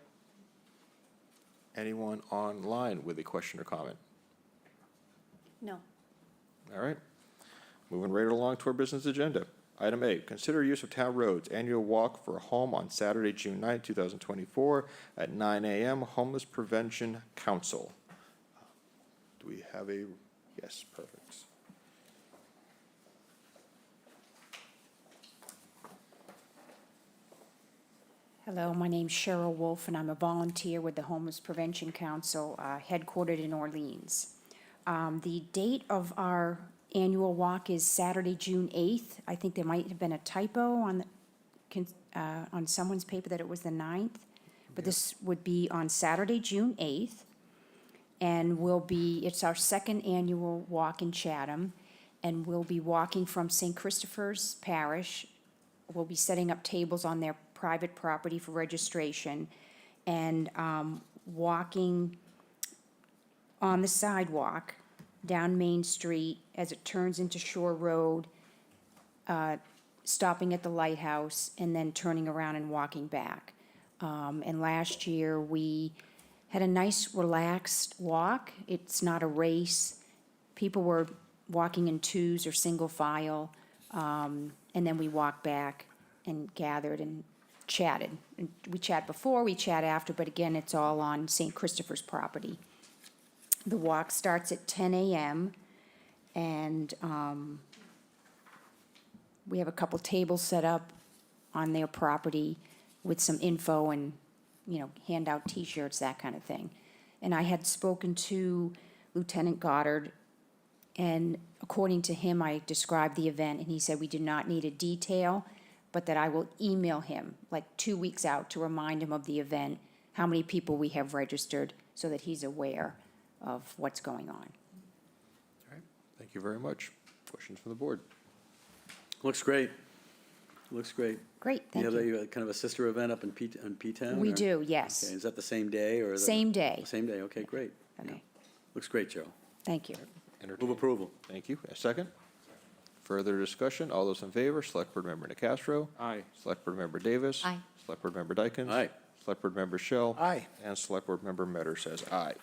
Anyone online with a question or comment? No. All right. Moving right along to our business agenda. Item A, consider use of town roads, annual walk for a home on Saturday, June 9th, 2024 at 9 a.m., Homeless Prevention Council. Do we have a, yes, perfect. Hello, my name's Cheryl Wolf, and I'm a volunteer with the Homeless Prevention Council, headquartered in Orleans. The date of our annual walk is Saturday, June 8th. I think there might have been a typo on someone's paper that it was the 9th, but this would be on Saturday, June 8th. And it's our second annual walk in Chatham, and we'll be walking from St. Christopher's Parish. We'll be setting up tables on their private property for registration and walking on the sidewalk down Main Street as it turns into Shore Road, stopping at the lighthouse, and then turning around and walking back. And last year, we had a nice, relaxed walk. It's not a race. People were walking in twos or single file, and then we walked back and gathered and chatted. And we chat before, we chat after, but again, it's all on St. Christopher's property. The walk starts at 10 a.m. and we have a couple tables set up on their property with some info and, hand out T-shirts, that kind of thing. And I had spoken to Lieutenant Goddard, and according to him, I described the event, and he said we do not need a detail, but that I will email him like 2 weeks out to remind him of the event, how many people we have registered, so that he's aware of what's going on. All right, thank you very much. Questions from the board? Looks great. Looks great. Great, thank you. You have kind of a sister event up in P-Town? We or- do, yes. Okay, is that the same day or? is that- Same day. Same day, okay, great. Yeah. Okay, Looks great, Cheryl. thank you. Entertain- Move approval. Thank you. A second? Further discussion? All those in favor, Select Board Member Nacastro. Aye. Select Board Member Davis. Aye. Select Board Member Dykens. Aye. Select Board Member Shell. Aye. And Select Board Member Metter says aye.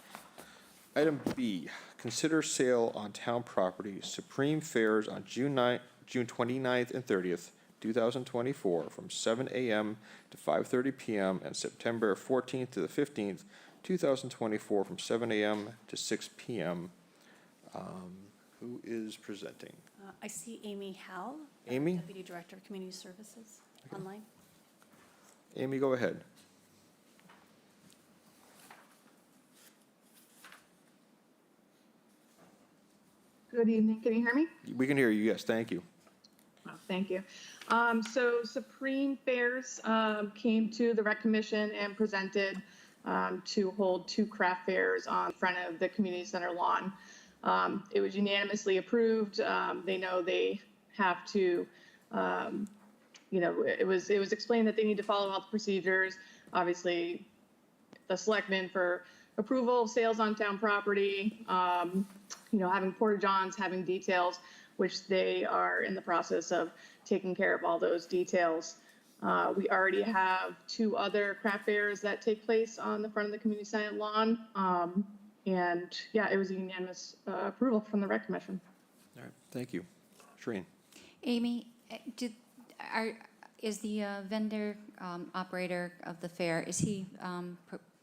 Item B, consider sale on town property Supreme Fairs on June 29th and 30th, 2024, from 7 a.m. to 5:30 p.m. and September 14th to the 15th, 2024, from 7 a.m. to 6 p.m. Who is presenting? I see Amy Howell. Amy? Deputy Director of Community Services, online. Amy, go ahead. Good evening. Can you hear me? We can hear you, yes, thank you. Oh, thank you. So Supreme Fairs came to the Rec Commission and presented to hold 2 craft fairs on front of the community center lawn. It was unanimously approved. They know they have to, it was explained that they need to follow all the procedures. Obviously, the selectmen for approval of sales on town property, having porta-johns, having details, which they are in the process of taking care of all those details. We already have 2 other craft fairs that take place on the front of the community center lawn. And yeah, it was a unanimous approval from the Rec Commission. All right, thank you. Shereen? Amy, Is the vendor operator of the fair, is he,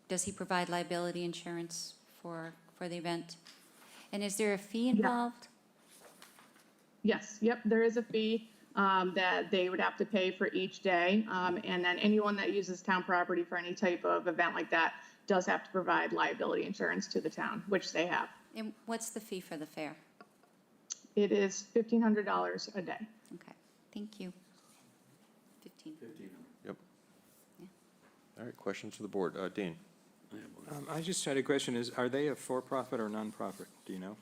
does he provide liability insurance for the event? And is there a fee involved? Yes, yep, there is a fee that they would have to pay for each day. And then anyone that uses town property for any type of event like that does have to provide liability insurance to the town, which they have. And what's the fee for the fair? It is $1,500 a day. Okay, thank you. 15. Yep. All right, questions to the board. Dean? I just had a question, are they a for-profit or nonprofit? Do you know?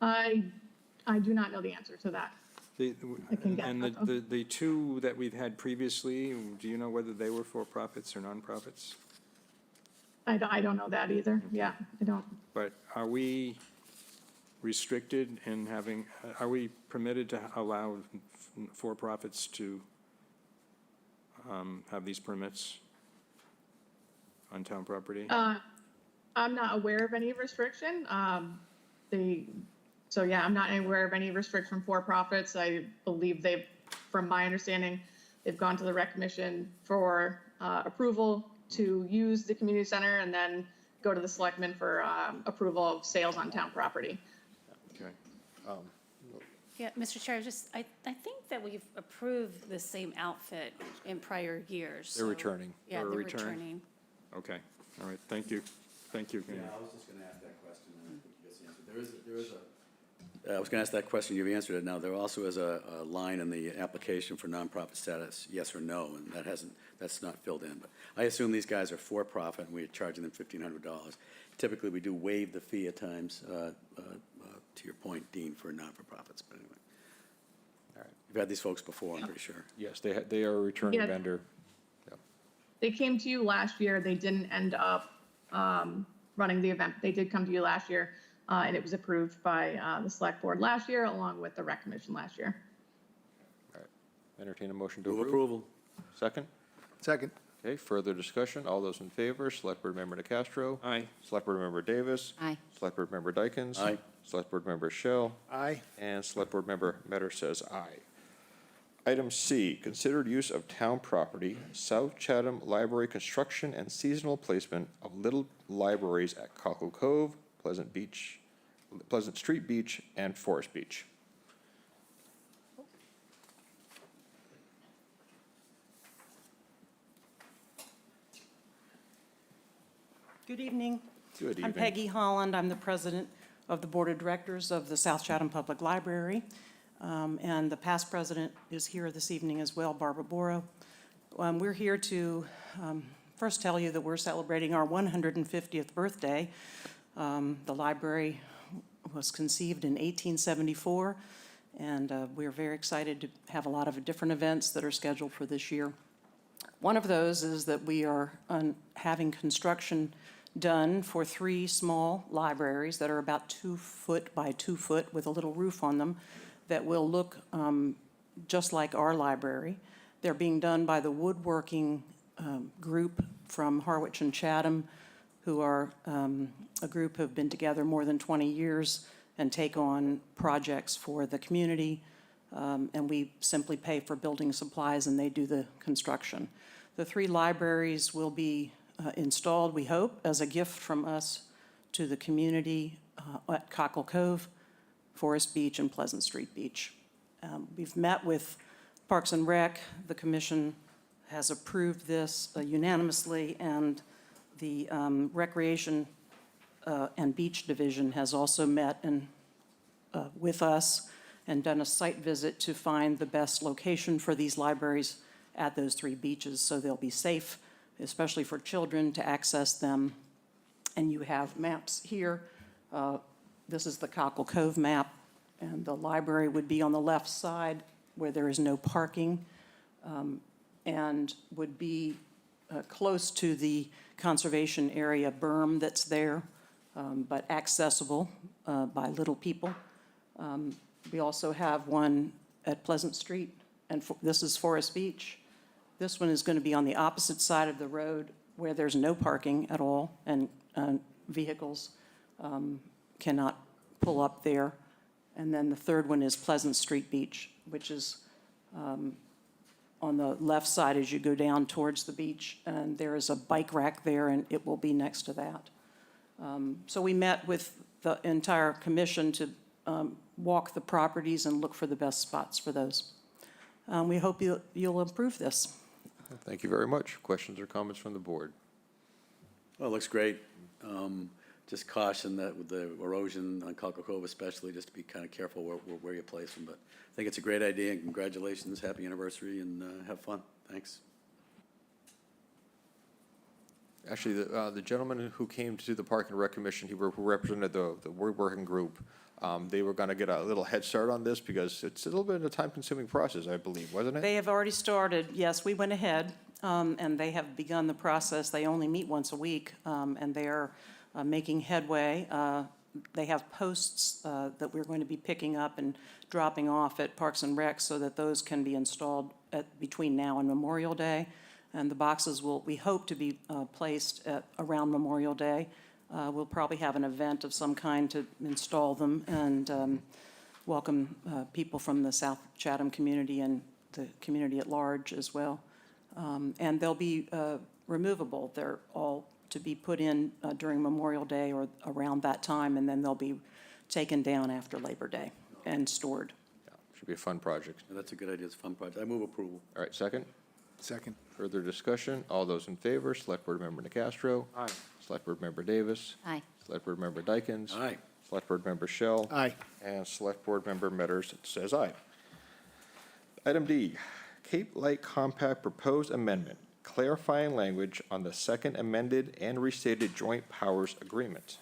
I do not know the answer to that. I can get And that, though. the two that we've had previously, do you know whether they were for-profits or nonprofits? I don't know that either. Yeah, I don't. But are we restricted in having, are we permitted to allow for-profits to have these permits on town property? I'm not aware of any restriction. So yeah, I'm not aware of any restriction for profits. I believe they've, from my understanding, they've gone to the rec commission for approval to use the community center and then go to the selectmen for approval of sales on town property. Okay. Yeah, Mr. Chair, I think that we've approved the same outfit in prior years. They're so- returning. Yeah, They're they're returning. returning. Okay, all right, thank you. Thank you. Yeah, I was just gonna ask that question, and I think you just answered. There is a, I was gonna ask that question, you've answered it now. There also is a line in the application for nonprofit status, yes or no, and that's not filled in. But I assume these guys are for-profit, and we're charging them $1,500. Typically, we do waive the fee at times, to your point, Dean, for not-for-profits, but anyway. All right, you've had these folks before, I'm pretty sure. Yes, they are a returning Yeah. vendor. They came to you last year. They didn't end up running the event. They did come to you last year, and it was approved by the select board last year, along with the rec commission last year. All right. Entertain a motion to Move approve. approval. Second? Second. Okay, further discussion. All those in favor, Select Board Member DeCastro. Aye. Select Board Member Davis. Aye. Select Board Member Dykens. Aye. Select Board Member Shell. Aye. And Select Board Member Metter says aye. Item C, considered use of town property, South Chatham Library construction and seasonal placement of little libraries at Cockle Cove, Pleasant Street Beach, and Forest Beach. Good evening. Good evening. I'm Peggy Holland. I'm the president of the Board of Directors of the South Chatham Public Library. And the past president is here this evening as well, Barbara Boro. We're here to first tell you that we're celebrating our 150th birthday. The library was conceived in 1874, and we're very excited to have a lot of different events that are scheduled for this year. One of those is that we are having construction done for 3 small libraries that are about 2 foot by 2 foot with a little roof on them that will look just like our library. They're being done by the woodworking group from Harwich and Chatham, who are a group who have been together more than 20 years and take on projects for the community. And we simply pay for building supplies and they do the construction. The 3 libraries will be installed, we hope, as a gift from us to the community at Cockle Cove, Forest Beach, and Pleasant Street Beach. We've met with Parks and Rec. The commission has approved this unanimously, and the Recreation and Beach Division has also met and with us and done a site visit to find the best location for these libraries at those 3 beaches, so they'll be safe, especially for children, to access them. And you have maps here. This is the Cockle Cove map, and the library would be on the left side where there is no parking, and would be close to the conservation area berm that's there, but accessible by little people. We also have one at Pleasant Street, and this is Forest Beach. This one is going to be on the opposite side of the road where there's no parking at all, and vehicles cannot pull up there. And then the third one is Pleasant Street Beach, which is on the left side as you go down towards the beach, and there is a bike rack there, and it will be next to that. So we met with the entire commission to walk the properties and look for the best spots for those. We hope you'll approve this. Thank you very much. Questions or comments from the board? Well, it looks great. Just caution that with the erosion on Calco Cove especially, just to be kind of careful where you place them. But I think it's a great idea, and congratulations, happy anniversary, and have fun. Thanks. Actually, the gentleman who came to the Park and Rec Commission, who represented the working group, they were going to get a little head start on this because it's a little bit of a time-consuming process, I believe, wasn't it? They have already started. Yes, we went ahead, and they have begun the process. They only meet once a week, and they are making headway. They have posts that we're going to be picking up and dropping off at Parks and Rec so that those can be installed between now and Memorial Day. And the boxes we hope to be placed around Memorial Day. We'll probably have an event of some kind to install them and welcome people from the South Chatham community and the community at large as well. And they'll be removable. They're all to be put in during Memorial Day or around that time, and then they'll be taken down after Labor Day and stored. Yeah, should be a fun project. That's a good idea. It's a fun project. I move approval. All right, second? Second. Further discussion? All those in favor, Select Board Member Nacastro. Aye. Select Board Member Davis. Aye. Select Board Member Dykens. Aye. Select Board Member Shell. Aye. And Select Board Member Metters says aye. Item D, Cape Light Compact Proposed Amendment, clarifying language on the second amended and restated Joint Powers Agreement.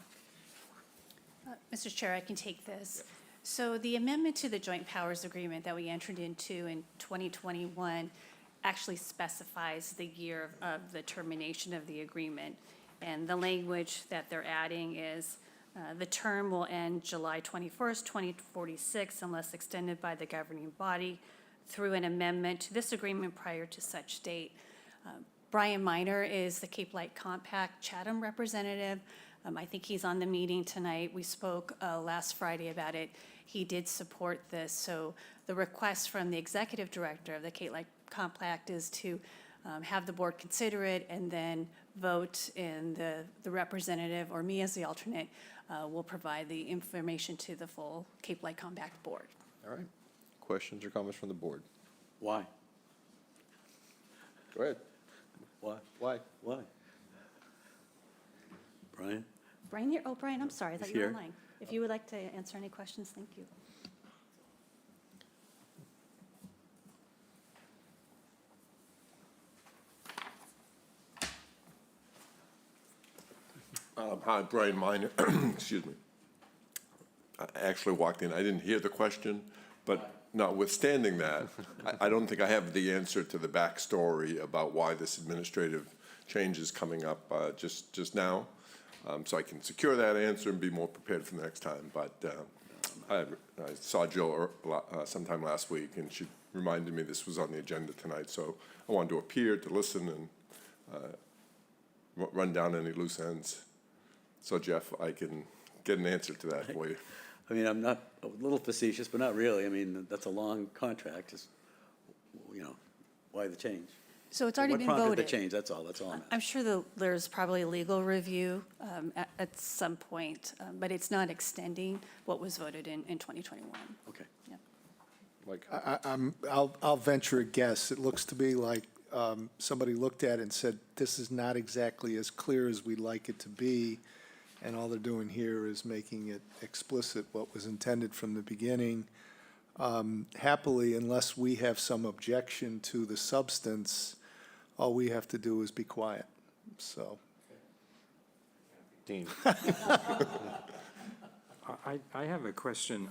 Mr. Chair, I can take this. So the amendment to the Joint Powers Agreement that we entered into in 2021 actually specifies the year of the termination of the agreement. And the language that they're adding is the term will end July 21st, 2046, unless extended by the governing body through an amendment to this agreement prior to such date. Brian Miner is the Cape Light Compact Chatham representative. I think he's on the meeting tonight. We spoke last Friday about it. He did support this. So the request from the executive director of the Cape Light Compact is to have the board consider it and then vote, and the representative, or me as the alternate, will provide the information to the full Cape Light Compact board. All right. Questions or comments from the board? Why? Go ahead. Why? Why? Why? Brian? Brian, Brian, I'm sorry, I thought He's you were here. online. If you would like to answer any questions, thank you. Hi, Brian Miner. Excuse me. I actually walked in. I didn't hear the question, but notwithstanding that, I don't think I have the answer to the backstory about why this administrative change is coming up just now. So I can secure that answer and be more prepared for the next time. But I saw Jill sometime last week, and she reminded me this was on the agenda tonight. So I wanted to appear, to listen, and run down any loose ends. So, Jeff, I can get an answer to that for you. I mean, I'm not, a little facetious, but not really. I mean, that's a long contract. Just, why the change? So it's already been What prompted voted. the change? That's all I'm asking. I'm sure there's probably a legal review at some point, but it's not extending what was voted in 2021. Okay. Yeah. Mike? I'll venture a guess. It looks to me like somebody looked at it and said, this is not exactly as clear as we'd like it to be, and all they're doing here is making it explicit what was intended from the beginning. Happily, unless we have some objection to the substance, all we have to do is be quiet, so. Dean? I have a question.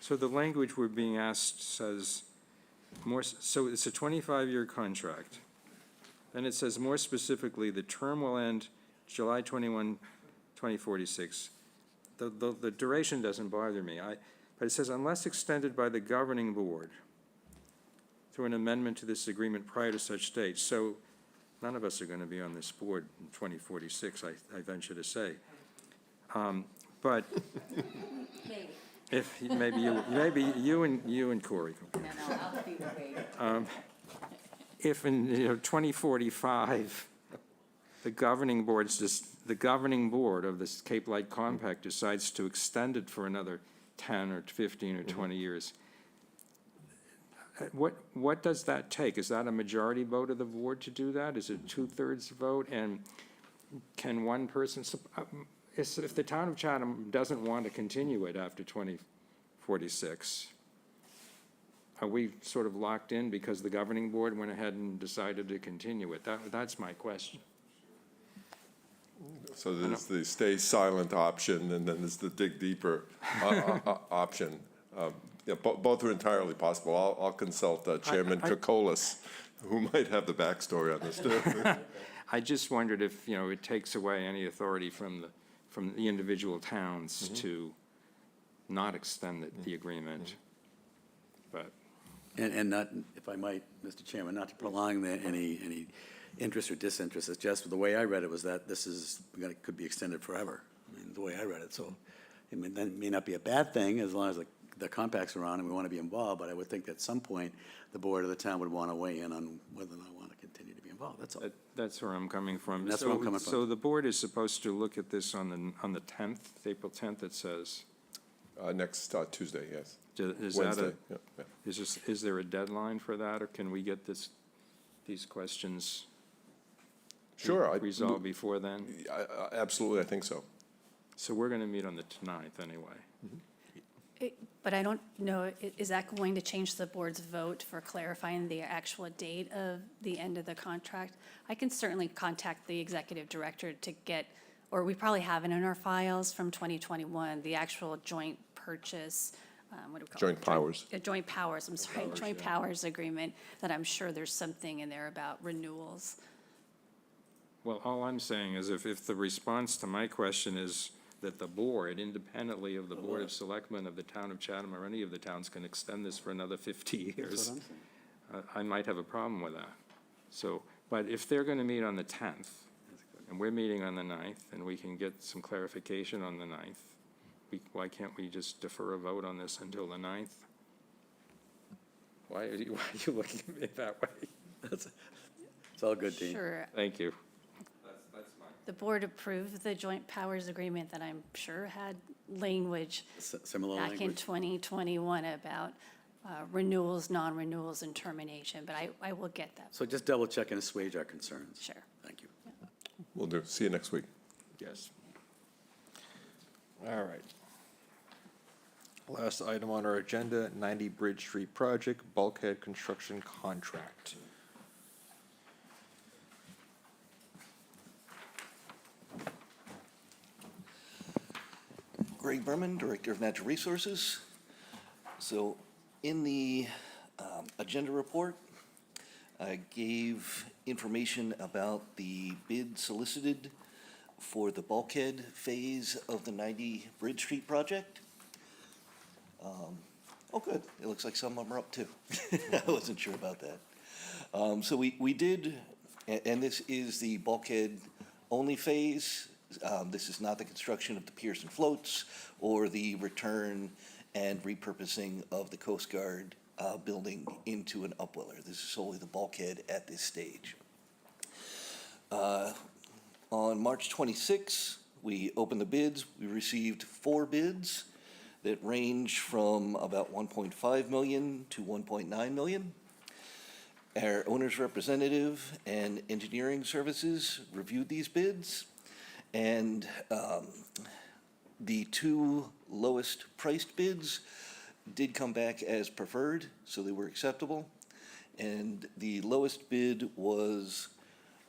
So the language we're being asked says, so it's a 25-year contract. Then it says more specifically, the term will end July 21, 2046. The duration doesn't bother me. But it says unless extended by the governing board through an amendment to this agreement prior to such date. So none of us are going to be on this board in 2046, I venture to say. But if maybe you and Corey. No, I'll be waiting. if in, 2045, the governing board of this Cape Light Compact decides to extend it for another 10 or 15 or 20 years, what does that take? Is that a majority vote of the board to do that? Is it 2/3 vote? And can one person, if the town of Chatham doesn't want to continue it after 2046, are we sort of locked in because the governing board went ahead and decided to continue it? That's my question. So there's the stay silent option, and then there's the dig deeper option. Yeah, both are entirely possible. I'll consult Chairman Kokolas, who might have the backstory on this too. I just wondered if, it takes away any authority from the individual towns to not extend the agreement, but. And not, if I might, Mr. Chairman, not to prolong any interest or disinterest, it's just the way I read it was that this could be extended forever. I mean, the way I read it, so that may not be a bad thing as long as the compacts are on and we want to be involved, but I would think that at some point, the board of the town would want to weigh in on whether or not I want to continue to be involved, that's all. That's where I'm coming from. That's where I'm coming from. So the board is supposed to look at this on the 10th, April 10th, it says. Next Tuesday, yes. Is Wednesday, that yeah. is there a deadline for that, or can we get these questions Sure. resolved before then? Absolutely, I think so. So we're going to meet on the 9th anyway. But I don't know, is that going to change the board's vote for clarifying the actual date of the end of the contract? I can certainly contact the executive director to get, or we probably have it in our files from 2021, the actual joint purchase, what do we call it? Joint powers. Joint powers, I'm sorry, joint powers agreement, that I'm sure there's something in there about renewals. Well, all I'm saying is if the response to my question is that the board, independently of the Board of Selectmen of the town of Chatham or any of the towns, can extend this for another 50 years, I might have a problem with that. So, but if they're going to meet on the 10th, and we're meeting on the 9th, and we can get some clarification on the 9th, why can't we just defer a vote on this until the 9th? Why are you looking at me that way? It's all good, Dean. Sure. Thank you. The board approved the joint powers agreement that I'm sure had language Similar back in language. 2021 about renewals, non-renewals, and termination, but I will get that. So just double check and assuage our concerns. Sure. Thank you. Will do. See you next week. Yes. All right. Last item on our agenda, 90 Bridge Street project, bulkhead construction contract. Greg Berman, Director of Natural Resources. So in the agenda report, I gave information about the bid solicited for the bulkhead phase of the 90 Bridge Street project. Oh, good. It looks like some of them are up too. I wasn't sure about that. So we did, and this is the bulkhead only phase. This is not the construction of the piers and floats or the return and repurposing of the Coast Guard building into an upweller. This is solely the bulkhead at this stage. On March 26, we opened the bids. We received 4 bids that range from about 1.5 million to 1.9 million. Our owner's representative and engineering services reviewed these bids, and the 2 lowest priced bids did come back as preferred, so they were acceptable. And the lowest bid was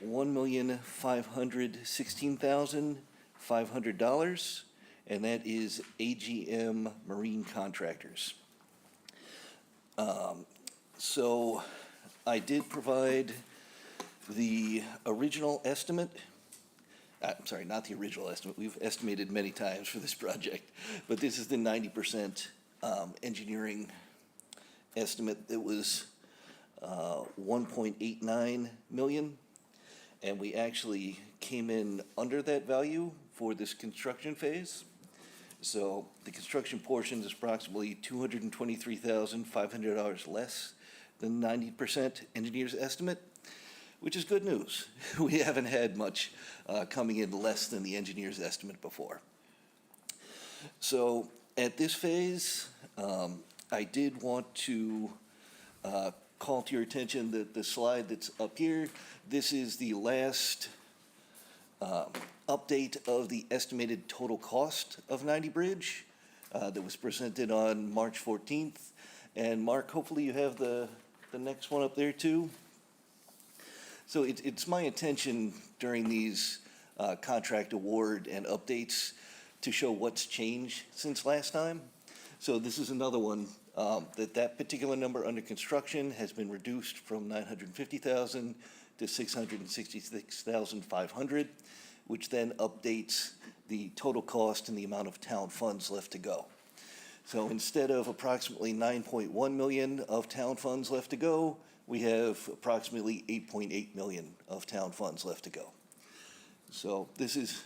$1,516,500, and that is AGM Marine Contractors. So I did provide the original estimate. I'm sorry, not the original estimate. We've estimated many times for this project, but this is the 90% engineering estimate that was 1.89 million, and we actually came in under that value for this construction phase. So the construction portion is approximately $223,500 less the 90% engineer's estimate, which is good news. We haven't had much coming in less than the engineer's estimate before. So at this phase, I did want to call to your attention that the slide that's up here, this is the last update of the estimated total cost of 90 Bridge that was presented on March 14th. And Mark, hopefully you have the next one up there too. So it's my intention during these contract award and updates to show what's changed since last time. So this is another one, that particular number under construction has been reduced from 950,000 to 666,500, which then updates the total cost and the amount of town funds left to go. So instead of approximately 9.1 million of town funds left to go, we have approximately 8.8 million of town funds left to go. So this is,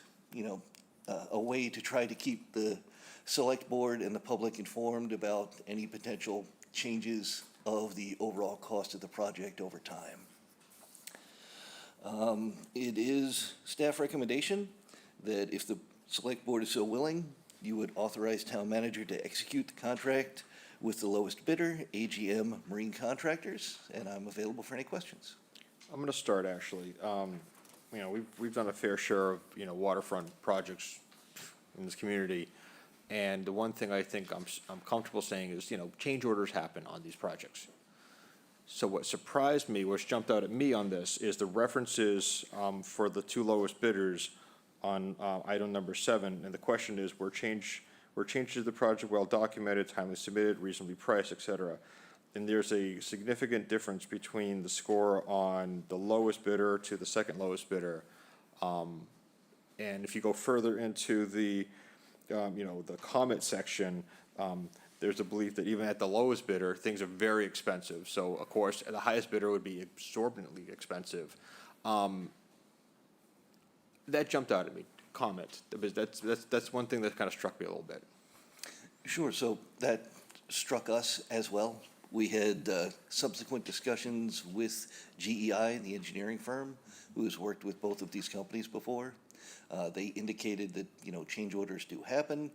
a way to try to keep the select board and the public informed about any potential changes of the overall cost of the project over time. It is staff recommendation that if the select board is so willing, you would authorize town manager to execute the contract with the lowest bidder, AGM Marine Contractors, and I'm available for any questions. I'm going to start, actually. We've done a fair share of, waterfront projects in this community. And the one thing I think I'm comfortable saying is, change orders happen on these projects. So what surprised me, which jumped out at me on this, is the references for the two lowest bidders on item number 7. And the question is, were changes to the project well documented, timely submitted, reasonably priced, et cetera. And there's a significant difference between the score on the lowest bidder to the second lowest bidder. And if you go further into the comment section, there's a belief that even at the lowest bidder, things are very expensive. So, of course, the highest bidder would be exorbitantly expensive. That jumped out at me, comment. That's one thing that kind of struck me a little bit. Sure, so that struck us as well. We had subsequent discussions with GEI, the engineering firm, who has worked with both of these companies before. They indicated that, change orders do happen.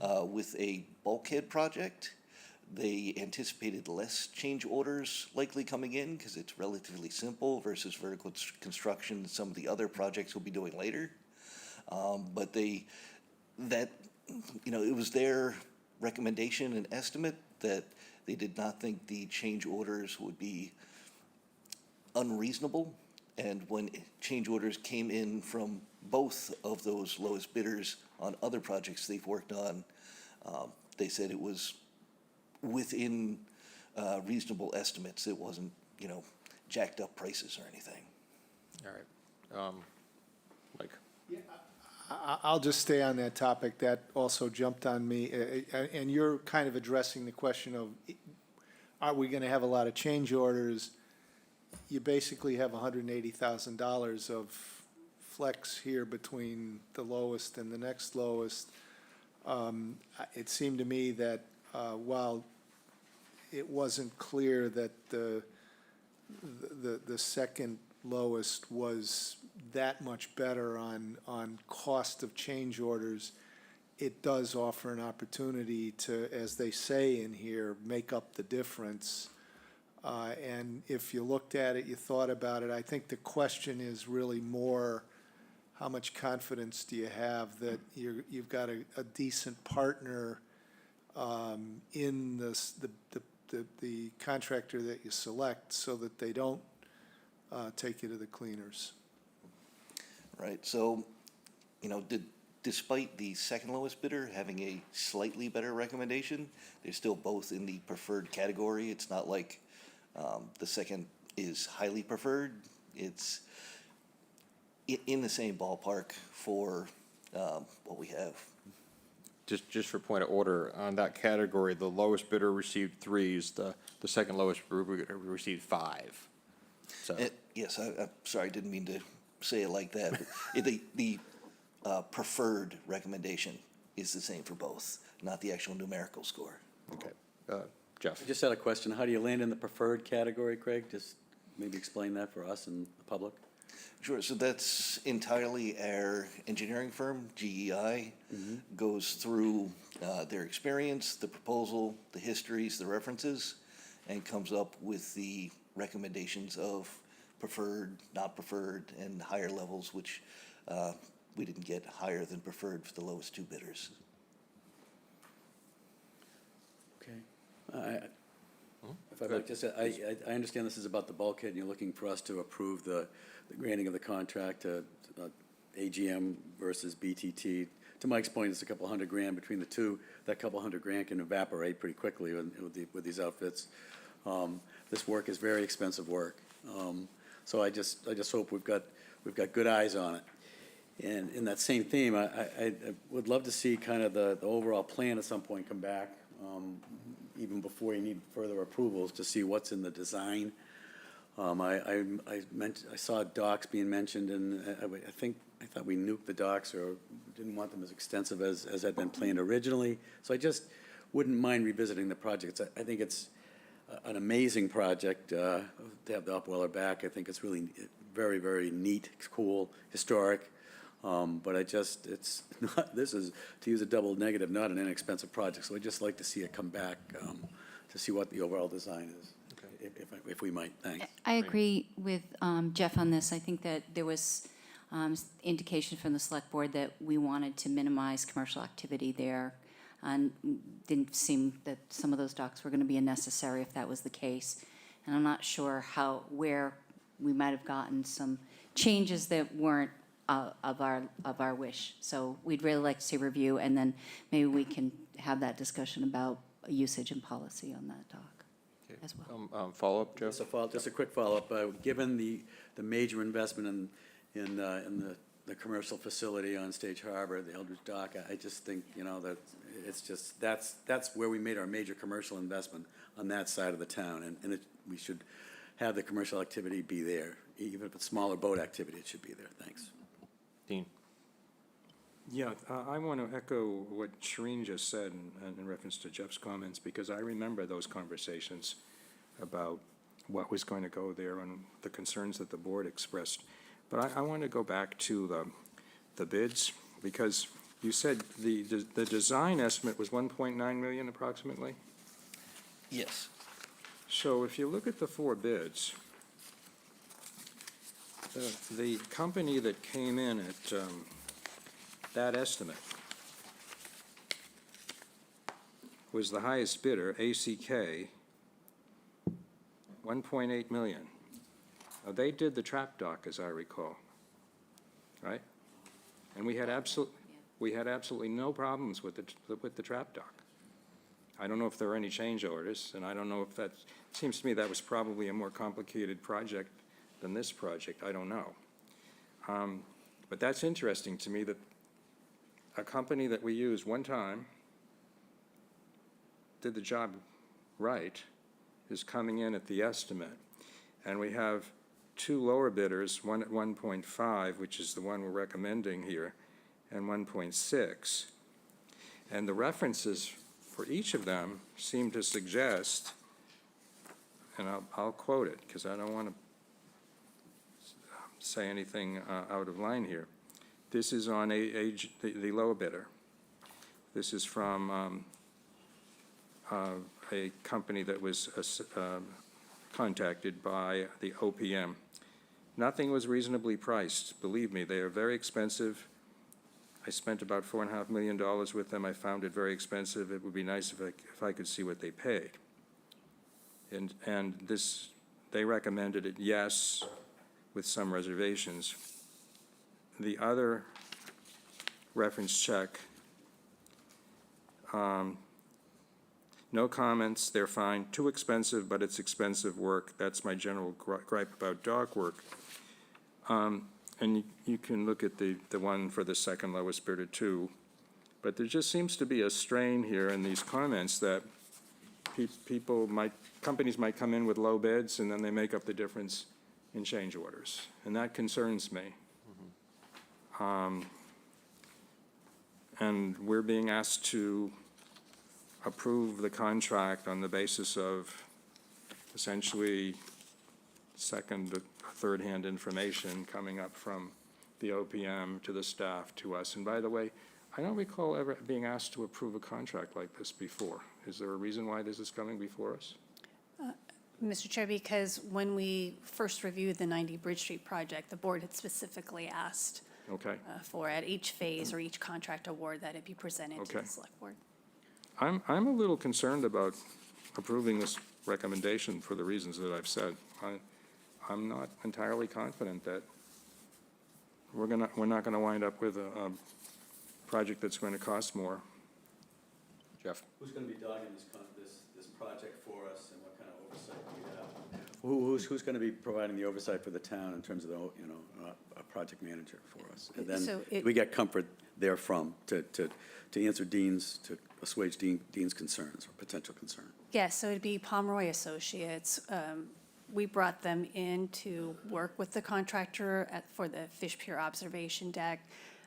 With a bulkhead project, they anticipated less change orders likely coming in because it's relatively simple versus vertical construction and some of the other projects we'll be doing later. But it was their recommendation and estimate that they did not think the change orders would be unreasonable. And when change orders came in from both of those lowest bidders on other projects they've worked on, they said it was within reasonable estimates. It wasn't, jacked up prices or anything. All right. Mike? I'll just stay on that topic. That also jumped on me. And you're kind of addressing the question of, are we going to have a lot of change orders? You basically have $180,000 of flex here between the lowest and the next lowest. It seemed to me that while it wasn't clear that the second lowest was that much better on cost of change orders, it does offer an opportunity to, as they say in here, make up the difference. And if you looked at it, you thought about it, I think the question is really more, how much confidence do you have that you've got a decent partner in the contractor that you select so that they don't take you to the cleaners? Right, so, despite the second lowest bidder having a slightly better recommendation, they're still both in the preferred category. It's not like the second is highly preferred. It's in the same ballpark for what we have. Just for point of order, on that category, the lowest bidder received 3s, the second lowest bidder received 5. So. Yes, I'm sorry, I didn't mean to say it like that. The preferred recommendation is the same for both, not the actual numerical score. Okay. Jeff? I just had a question. How do you land in the preferred category, Craig? Just maybe explain that for us and the public. Sure, so that's entirely our engineering firm, GEI, goes through their experience, the proposal, the histories, the references, and comes up with the recommendations of preferred, not preferred, and higher levels, which we didn't get higher than preferred for the lowest two bidders. Okay. If I might just, I understand this is about the bulkhead, and you're looking for us to approve the granting of the contract to AGM versus BTT. To Mike's point, it's a couple $100,000 between the two. That couple $100,000 can evaporate pretty quickly with these outfits. This work is very expensive work. So I just hope we've got good eyes on it. And in that same theme, I would love to see kind of the overall plan at some point come back, even before you need further approvals, to see what's in the design. I saw docks being mentioned, and I thought we nuked the docks or didn't want them as extensive as had been planned originally. So I just wouldn't mind revisiting the project. I think it's an amazing project to have the Upweller back. I think it's really very, very neat, cool, historic. But it's not, this is, to use a double negative, not an inexpensive project. So I'd just like to see it come back to see what the overall design is, if we might. Thanks. I agree with Jeff on this. I think that there was indication from the select board that we wanted to minimize commercial activity there. And didn't seem that some of those docks were going to be unnecessary if that was the case. And I'm not sure where we might have gotten some changes that weren't of our wish. So we'd really like to see a review, and then maybe we can have that discussion about usage and policy on that dock as well. Follow-up, Jeff? Just a quick follow-up. Given the major investment in the commercial facility on Stage Harbor, the Eldridge Dock, I just think, that it's just, that's where we made our major commercial investment, on that side of the town. And we should have the commercial activity be there. Even if it's smaller boat activity, it should be there. Thanks. Dean? Yeah, I want to echo what Shereen just said in reference to Jeff's comments, because I remember those conversations about what was going to go there and the concerns that the board expressed. But I want to go back to the bids, because you said the design estimate was 1.9 million approximately? Yes. So if you look at the four bids, the company that came in at that estimate was the highest bidder, ACK, 1.8 million. Now, they did the trap dock, as I recall, right? And we had absolutely no problems with the trap dock. I don't know if there were any change orders, and I don't know if that, it seems to me that was probably a more complicated project than this project. I don't know. But that's interesting to me, that a company that we used one time, did the job right, is coming in at the estimate. And we have two lower bidders, one at 1.5, which is the one we're recommending here, and 1.6. And the references for each of them seem to suggest, and I'll quote it because I don't want to say anything out of line here. This is on the lower bidder. This is from a company that was contacted by the OPM. Nothing was reasonably priced. Believe me, they are very expensive. I spent about $4.5 million with them. I found it very expensive. It would be nice if I could see what they paid. And this, they recommended it, yes, with some reservations. The other reference check, no comments, they're fine. Too expensive, but it's expensive work. That's my general gripe about dock work. And you can look at the one for the second lowest bidder too. But there just seems to be a strain here in these comments that companies might come in with low bids and then they make up the difference in change orders. And that concerns me. And we're being asked to approve the contract on the basis of essentially second or third-hand information coming up from the OPM to the staff to us. And by the way, I don't recall ever being asked to approve a contract like this before. Is there a reason why this is coming before us? Mr. Chair, because when we first reviewed the 90 Bridge Street project, the board had specifically asked Okay. for at each phase or each contract award that it be presented to Okay. the select board. I'm a little concerned about approving this recommendation for the reasons that I've said. I'm not entirely confident that we're not gonna wind up with a project that's going to cost more. Jeff? Who's going to be dogging this project for us, and what kind of oversight do we have? Who's going to be providing the oversight for the town in terms of the, a project manager for us? And So then we get comfort therefrom to assuage Dean's concerns or potential concern. Yes, so it'd be Pomeroy Associates. We brought them in to work with the contractor for the fish pier observation deck.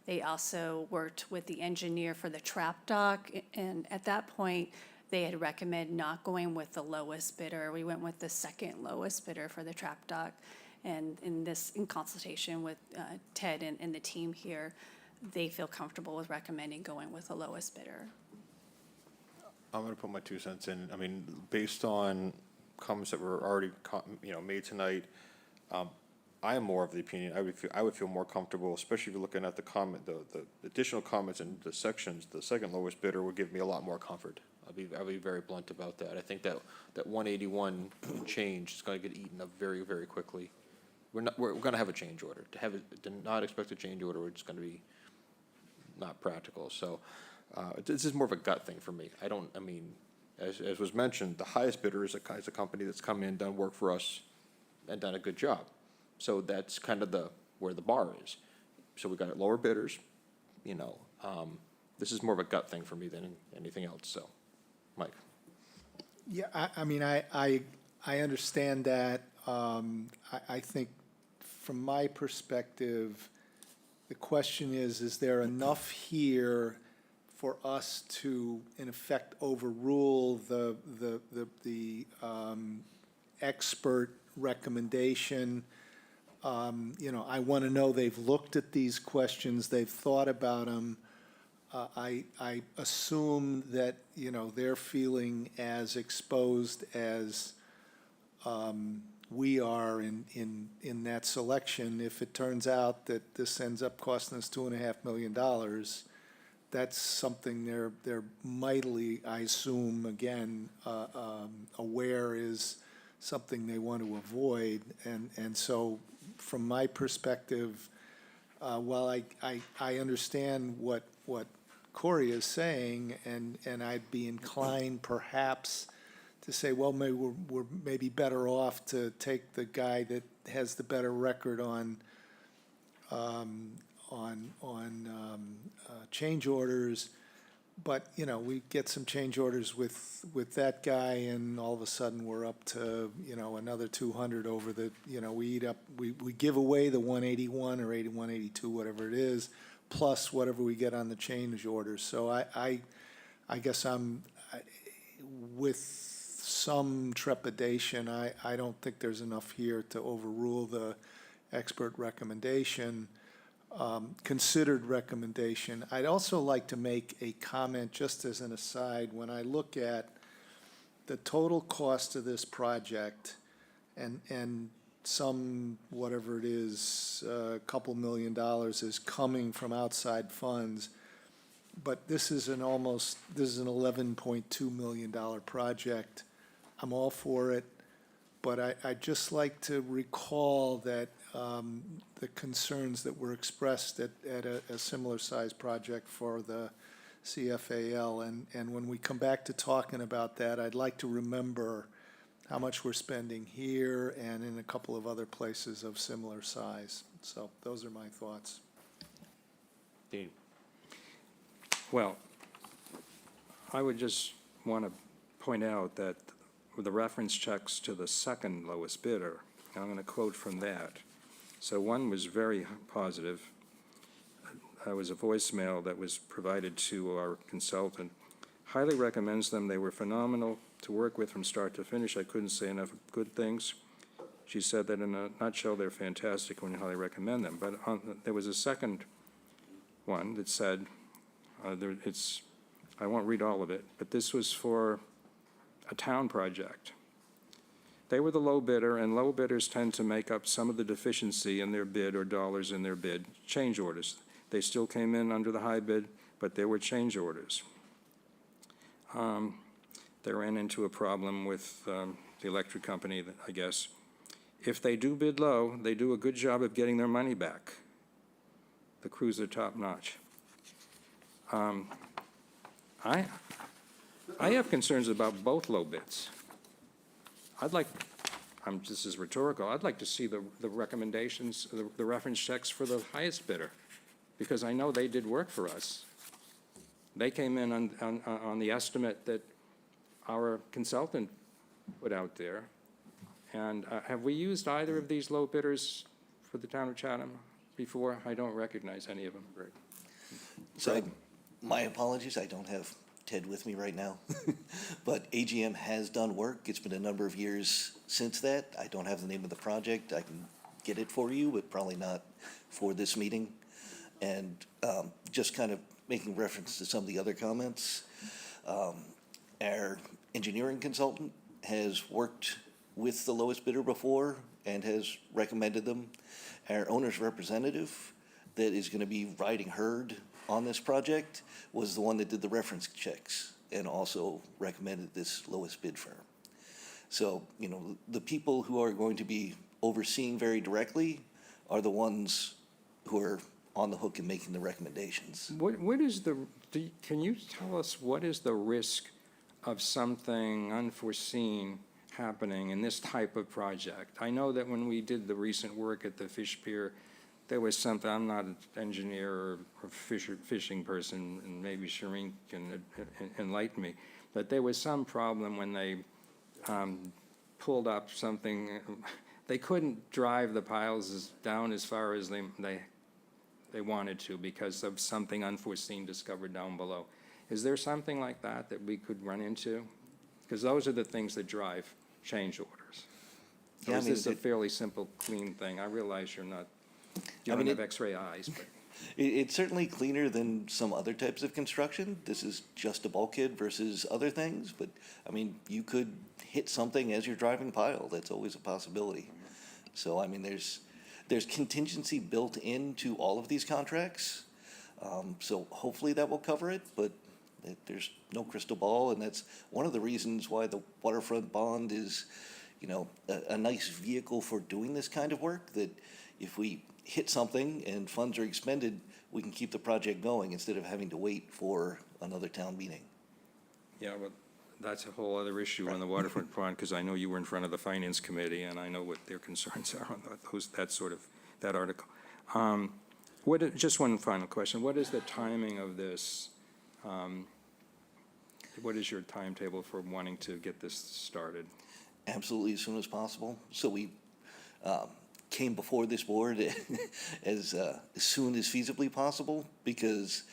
They also worked with the engineer for the trap dock, and at that point, they had recommended not going with the lowest bidder. We went with the second lowest bidder for the trap dock. And in consultation with Ted and the team here, they feel comfortable with recommending going with the lowest bidder. I'm gonna put my 2 cents in. I mean, based on comments that were already, made tonight, I am more of the opinion, I would feel more comfortable, especially if you're looking at the additional comments in the sections, the second lowest bidder would give me a lot more comfort. I'll be very blunt about that. I think that 181 change is gonna get eaten up very, very quickly. We're gonna have a change order. To not expect a change order, it's gonna be not practical. So, this is more of a gut thing for me. As was mentioned, the highest bidder is a company that's come in, done work for us, and done a good job. So that's kind of where the bar is. So we got lower bidders, this is more of a gut thing for me than anything else, so, Mike. Yeah, I understand that. I think from my perspective, the question is there enough here for us to, in effect, overrule the expert recommendation? I want to know they've looked at these questions, they've thought about them. I assume that, they're feeling as exposed as we are in that selection. If it turns out that this ends up costing us $2.5 million, that's something they're mightily, I assume, again, aware is something they want to avoid. And so from my perspective, while I understand what Corey is saying, and I'd be inclined perhaps to say, well, maybe we're maybe better off to take the guy that has the better record on change orders. But, we get some change orders with that guy, and all of a sudden we're up to, another 200 over the, we give away the 181 or 81, 82, whatever it is, plus whatever we get on the change orders. So I guess with some trepidation, I don't think there's enough here to overrule the expert recommendation. Considered recommendation. I'd also like to make a comment, just as an aside. When I look at the total cost of this project and some, whatever it is, a couple $1 million is coming from outside funds, but this is an $11.2 million project. I'm all for it, but I'd just like to recall that the concerns that were expressed at a similar size project for the CFAL. And when we come back to talking about that, I'd like to remember how much we're spending here and in a couple of other places of similar size. So those are my thoughts. Dean? Well, I would just want to point out that with the reference checks to the second lowest bidder, and I'm going to quote from that. So one was very positive. That was a voicemail that was provided to our consultant. highly recommends them. They were phenomenal to work with from start to finish. I couldn't say enough good things. She said that in a nutshell, they're fantastic and highly recommend them. But there was a second one that said, I won't read all of it, but this was for a town project. They were the low bidder, and low bidders tend to make up some of the deficiency in their bid or dollars in their bid, change orders. They still came in under the high bid, but there were change orders. They ran into a problem with the electric company, I guess. If they do bid low, they do a good job of getting their money back. The crews are top-notch. I have concerns about both low bids. This is rhetorical, I'd like to see the recommendations, the reference checks for the highest bidder, because I know they did work for us. They came in on the estimate that our consultant put out there. And have we used either of these low bidders for the town of Chatham before? I don't recognize any of them. Greg. So, my apologies, I don't have Ted with me right now. But AGM has done work. It's been a number of years since that. I don't have the name of the project. I can get it for you, but probably not for this meeting. And just kind of making reference to some of the other comments, our engineering consultant has worked with the lowest bidder before and has recommended them. Our owner's representative that is going to be riding herd on this project was the one that did the reference checks and also recommended this lowest bid firm. So, you know, the people who are going to be overseeing very directly are the ones who are on the hook and making the recommendations. What is can you tell us what is the risk of something unforeseen happening in this type of project? I know that when we did the recent work at the fish pier, there was something, I'm not an engineer or fishing person, and maybe Shireen can enlighten me, but there was some problem when they pulled up something. They couldn't drive the piles down as far as they wanted to because of something unforeseen discovered down below. Is there something like that that we could run into? Because those are the things that drive change orders. Or is this a fairly simple, clean thing? I realize you don't have x-ray eyes, but. It's certainly cleaner than some other types of construction. This is just a bulkhead versus other things, but, I mean, you could hit something as you're driving pile. That's always a possibility. So, I mean, there's contingency built into all of these contracts. So hopefully that will cover it, but there's no crystal ball, and that's one of the reasons why the waterfront bond is, you know, a nice vehicle for doing this kind of work, that if we hit something and funds are expended, we can keep the project going instead of having to wait for another town meeting. Yeah, but that's a whole other issue on the waterfront front, because I know you were in front of the Finance Committee, and I know what their concerns are on that article. Just one final question. What is the timing of this? What is your timetable for wanting to get this started? Absolutely, as soon as possible. So we came before this board as soon as feasibly possible, because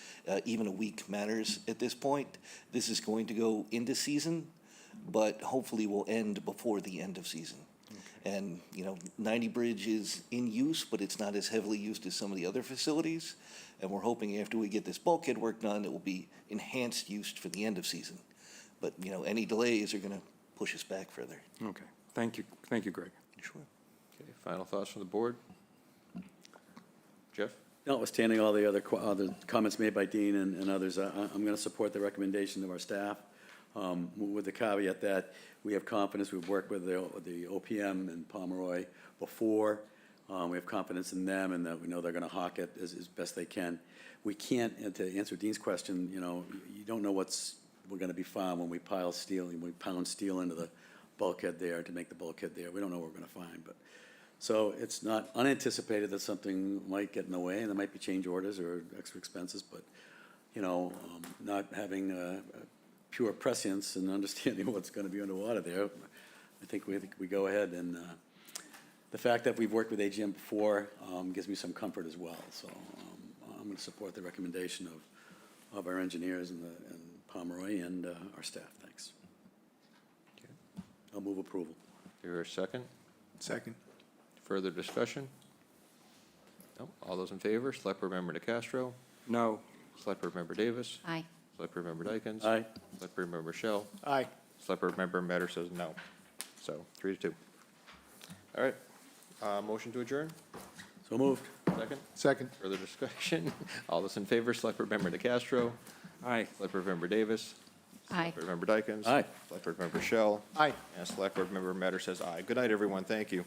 even a week matters at this point. This is going to go into season, but hopefully will end before the end of season. Okay. And, you know, 90 Bridge is in use, but it's not as heavily used as some of the other facilities. And we're hoping after we get this bulkhead work done, it will be enhanced use for the end of season. But, you know, any delays are going to push us back further. Okay. Thank you. Thank you, Greg. Sure. Okay, final thoughts from the board? Jeff? Notwithstanding all the other comments made by Dean and others, I'm going to support the recommendation of our staff, with the caveat that we have confidence. We've worked with the OPM and Pomeroy before. We have confidence in them, and that we know they're going to hawk it as best they can. We can't, and to answer Dean's question, you know, you don't know we're going to be found when we pile steel and we pound steel into the bulkhead there to make the bulkhead there. We don't know what we're going to find, but. So it's not unanticipated that something might get in the way, and there might be change orders or extra expenses, but, you know, not having pure prescience and understanding what's going to be underwater there, I think we go ahead, and the fact that we've worked with AGM before gives me some comfort as well. So I'm going to support the recommendation of our engineers and Pomeroy and our staff. Thanks. I'll move approval. Here a second? Second. Further discussion? No? All those in favor, Select Board Member DeCastro, No. Select Board Member Davis, Aye. Select Board Member Dykens. Aye. Select Board Member Shell, Aye. Select Board Member Matter says no. So, 3-2. All right, motion to adjourn, So moved. second? Second. Further discussion? All those in favor, Select Board Member DeCastro, Aye. Select Board Member Davis, Aye. Board Member Dykens. Aye. Select Board Member Shell, Aye. and Select Board Member Matter says aye. Good night, everyone, thank you.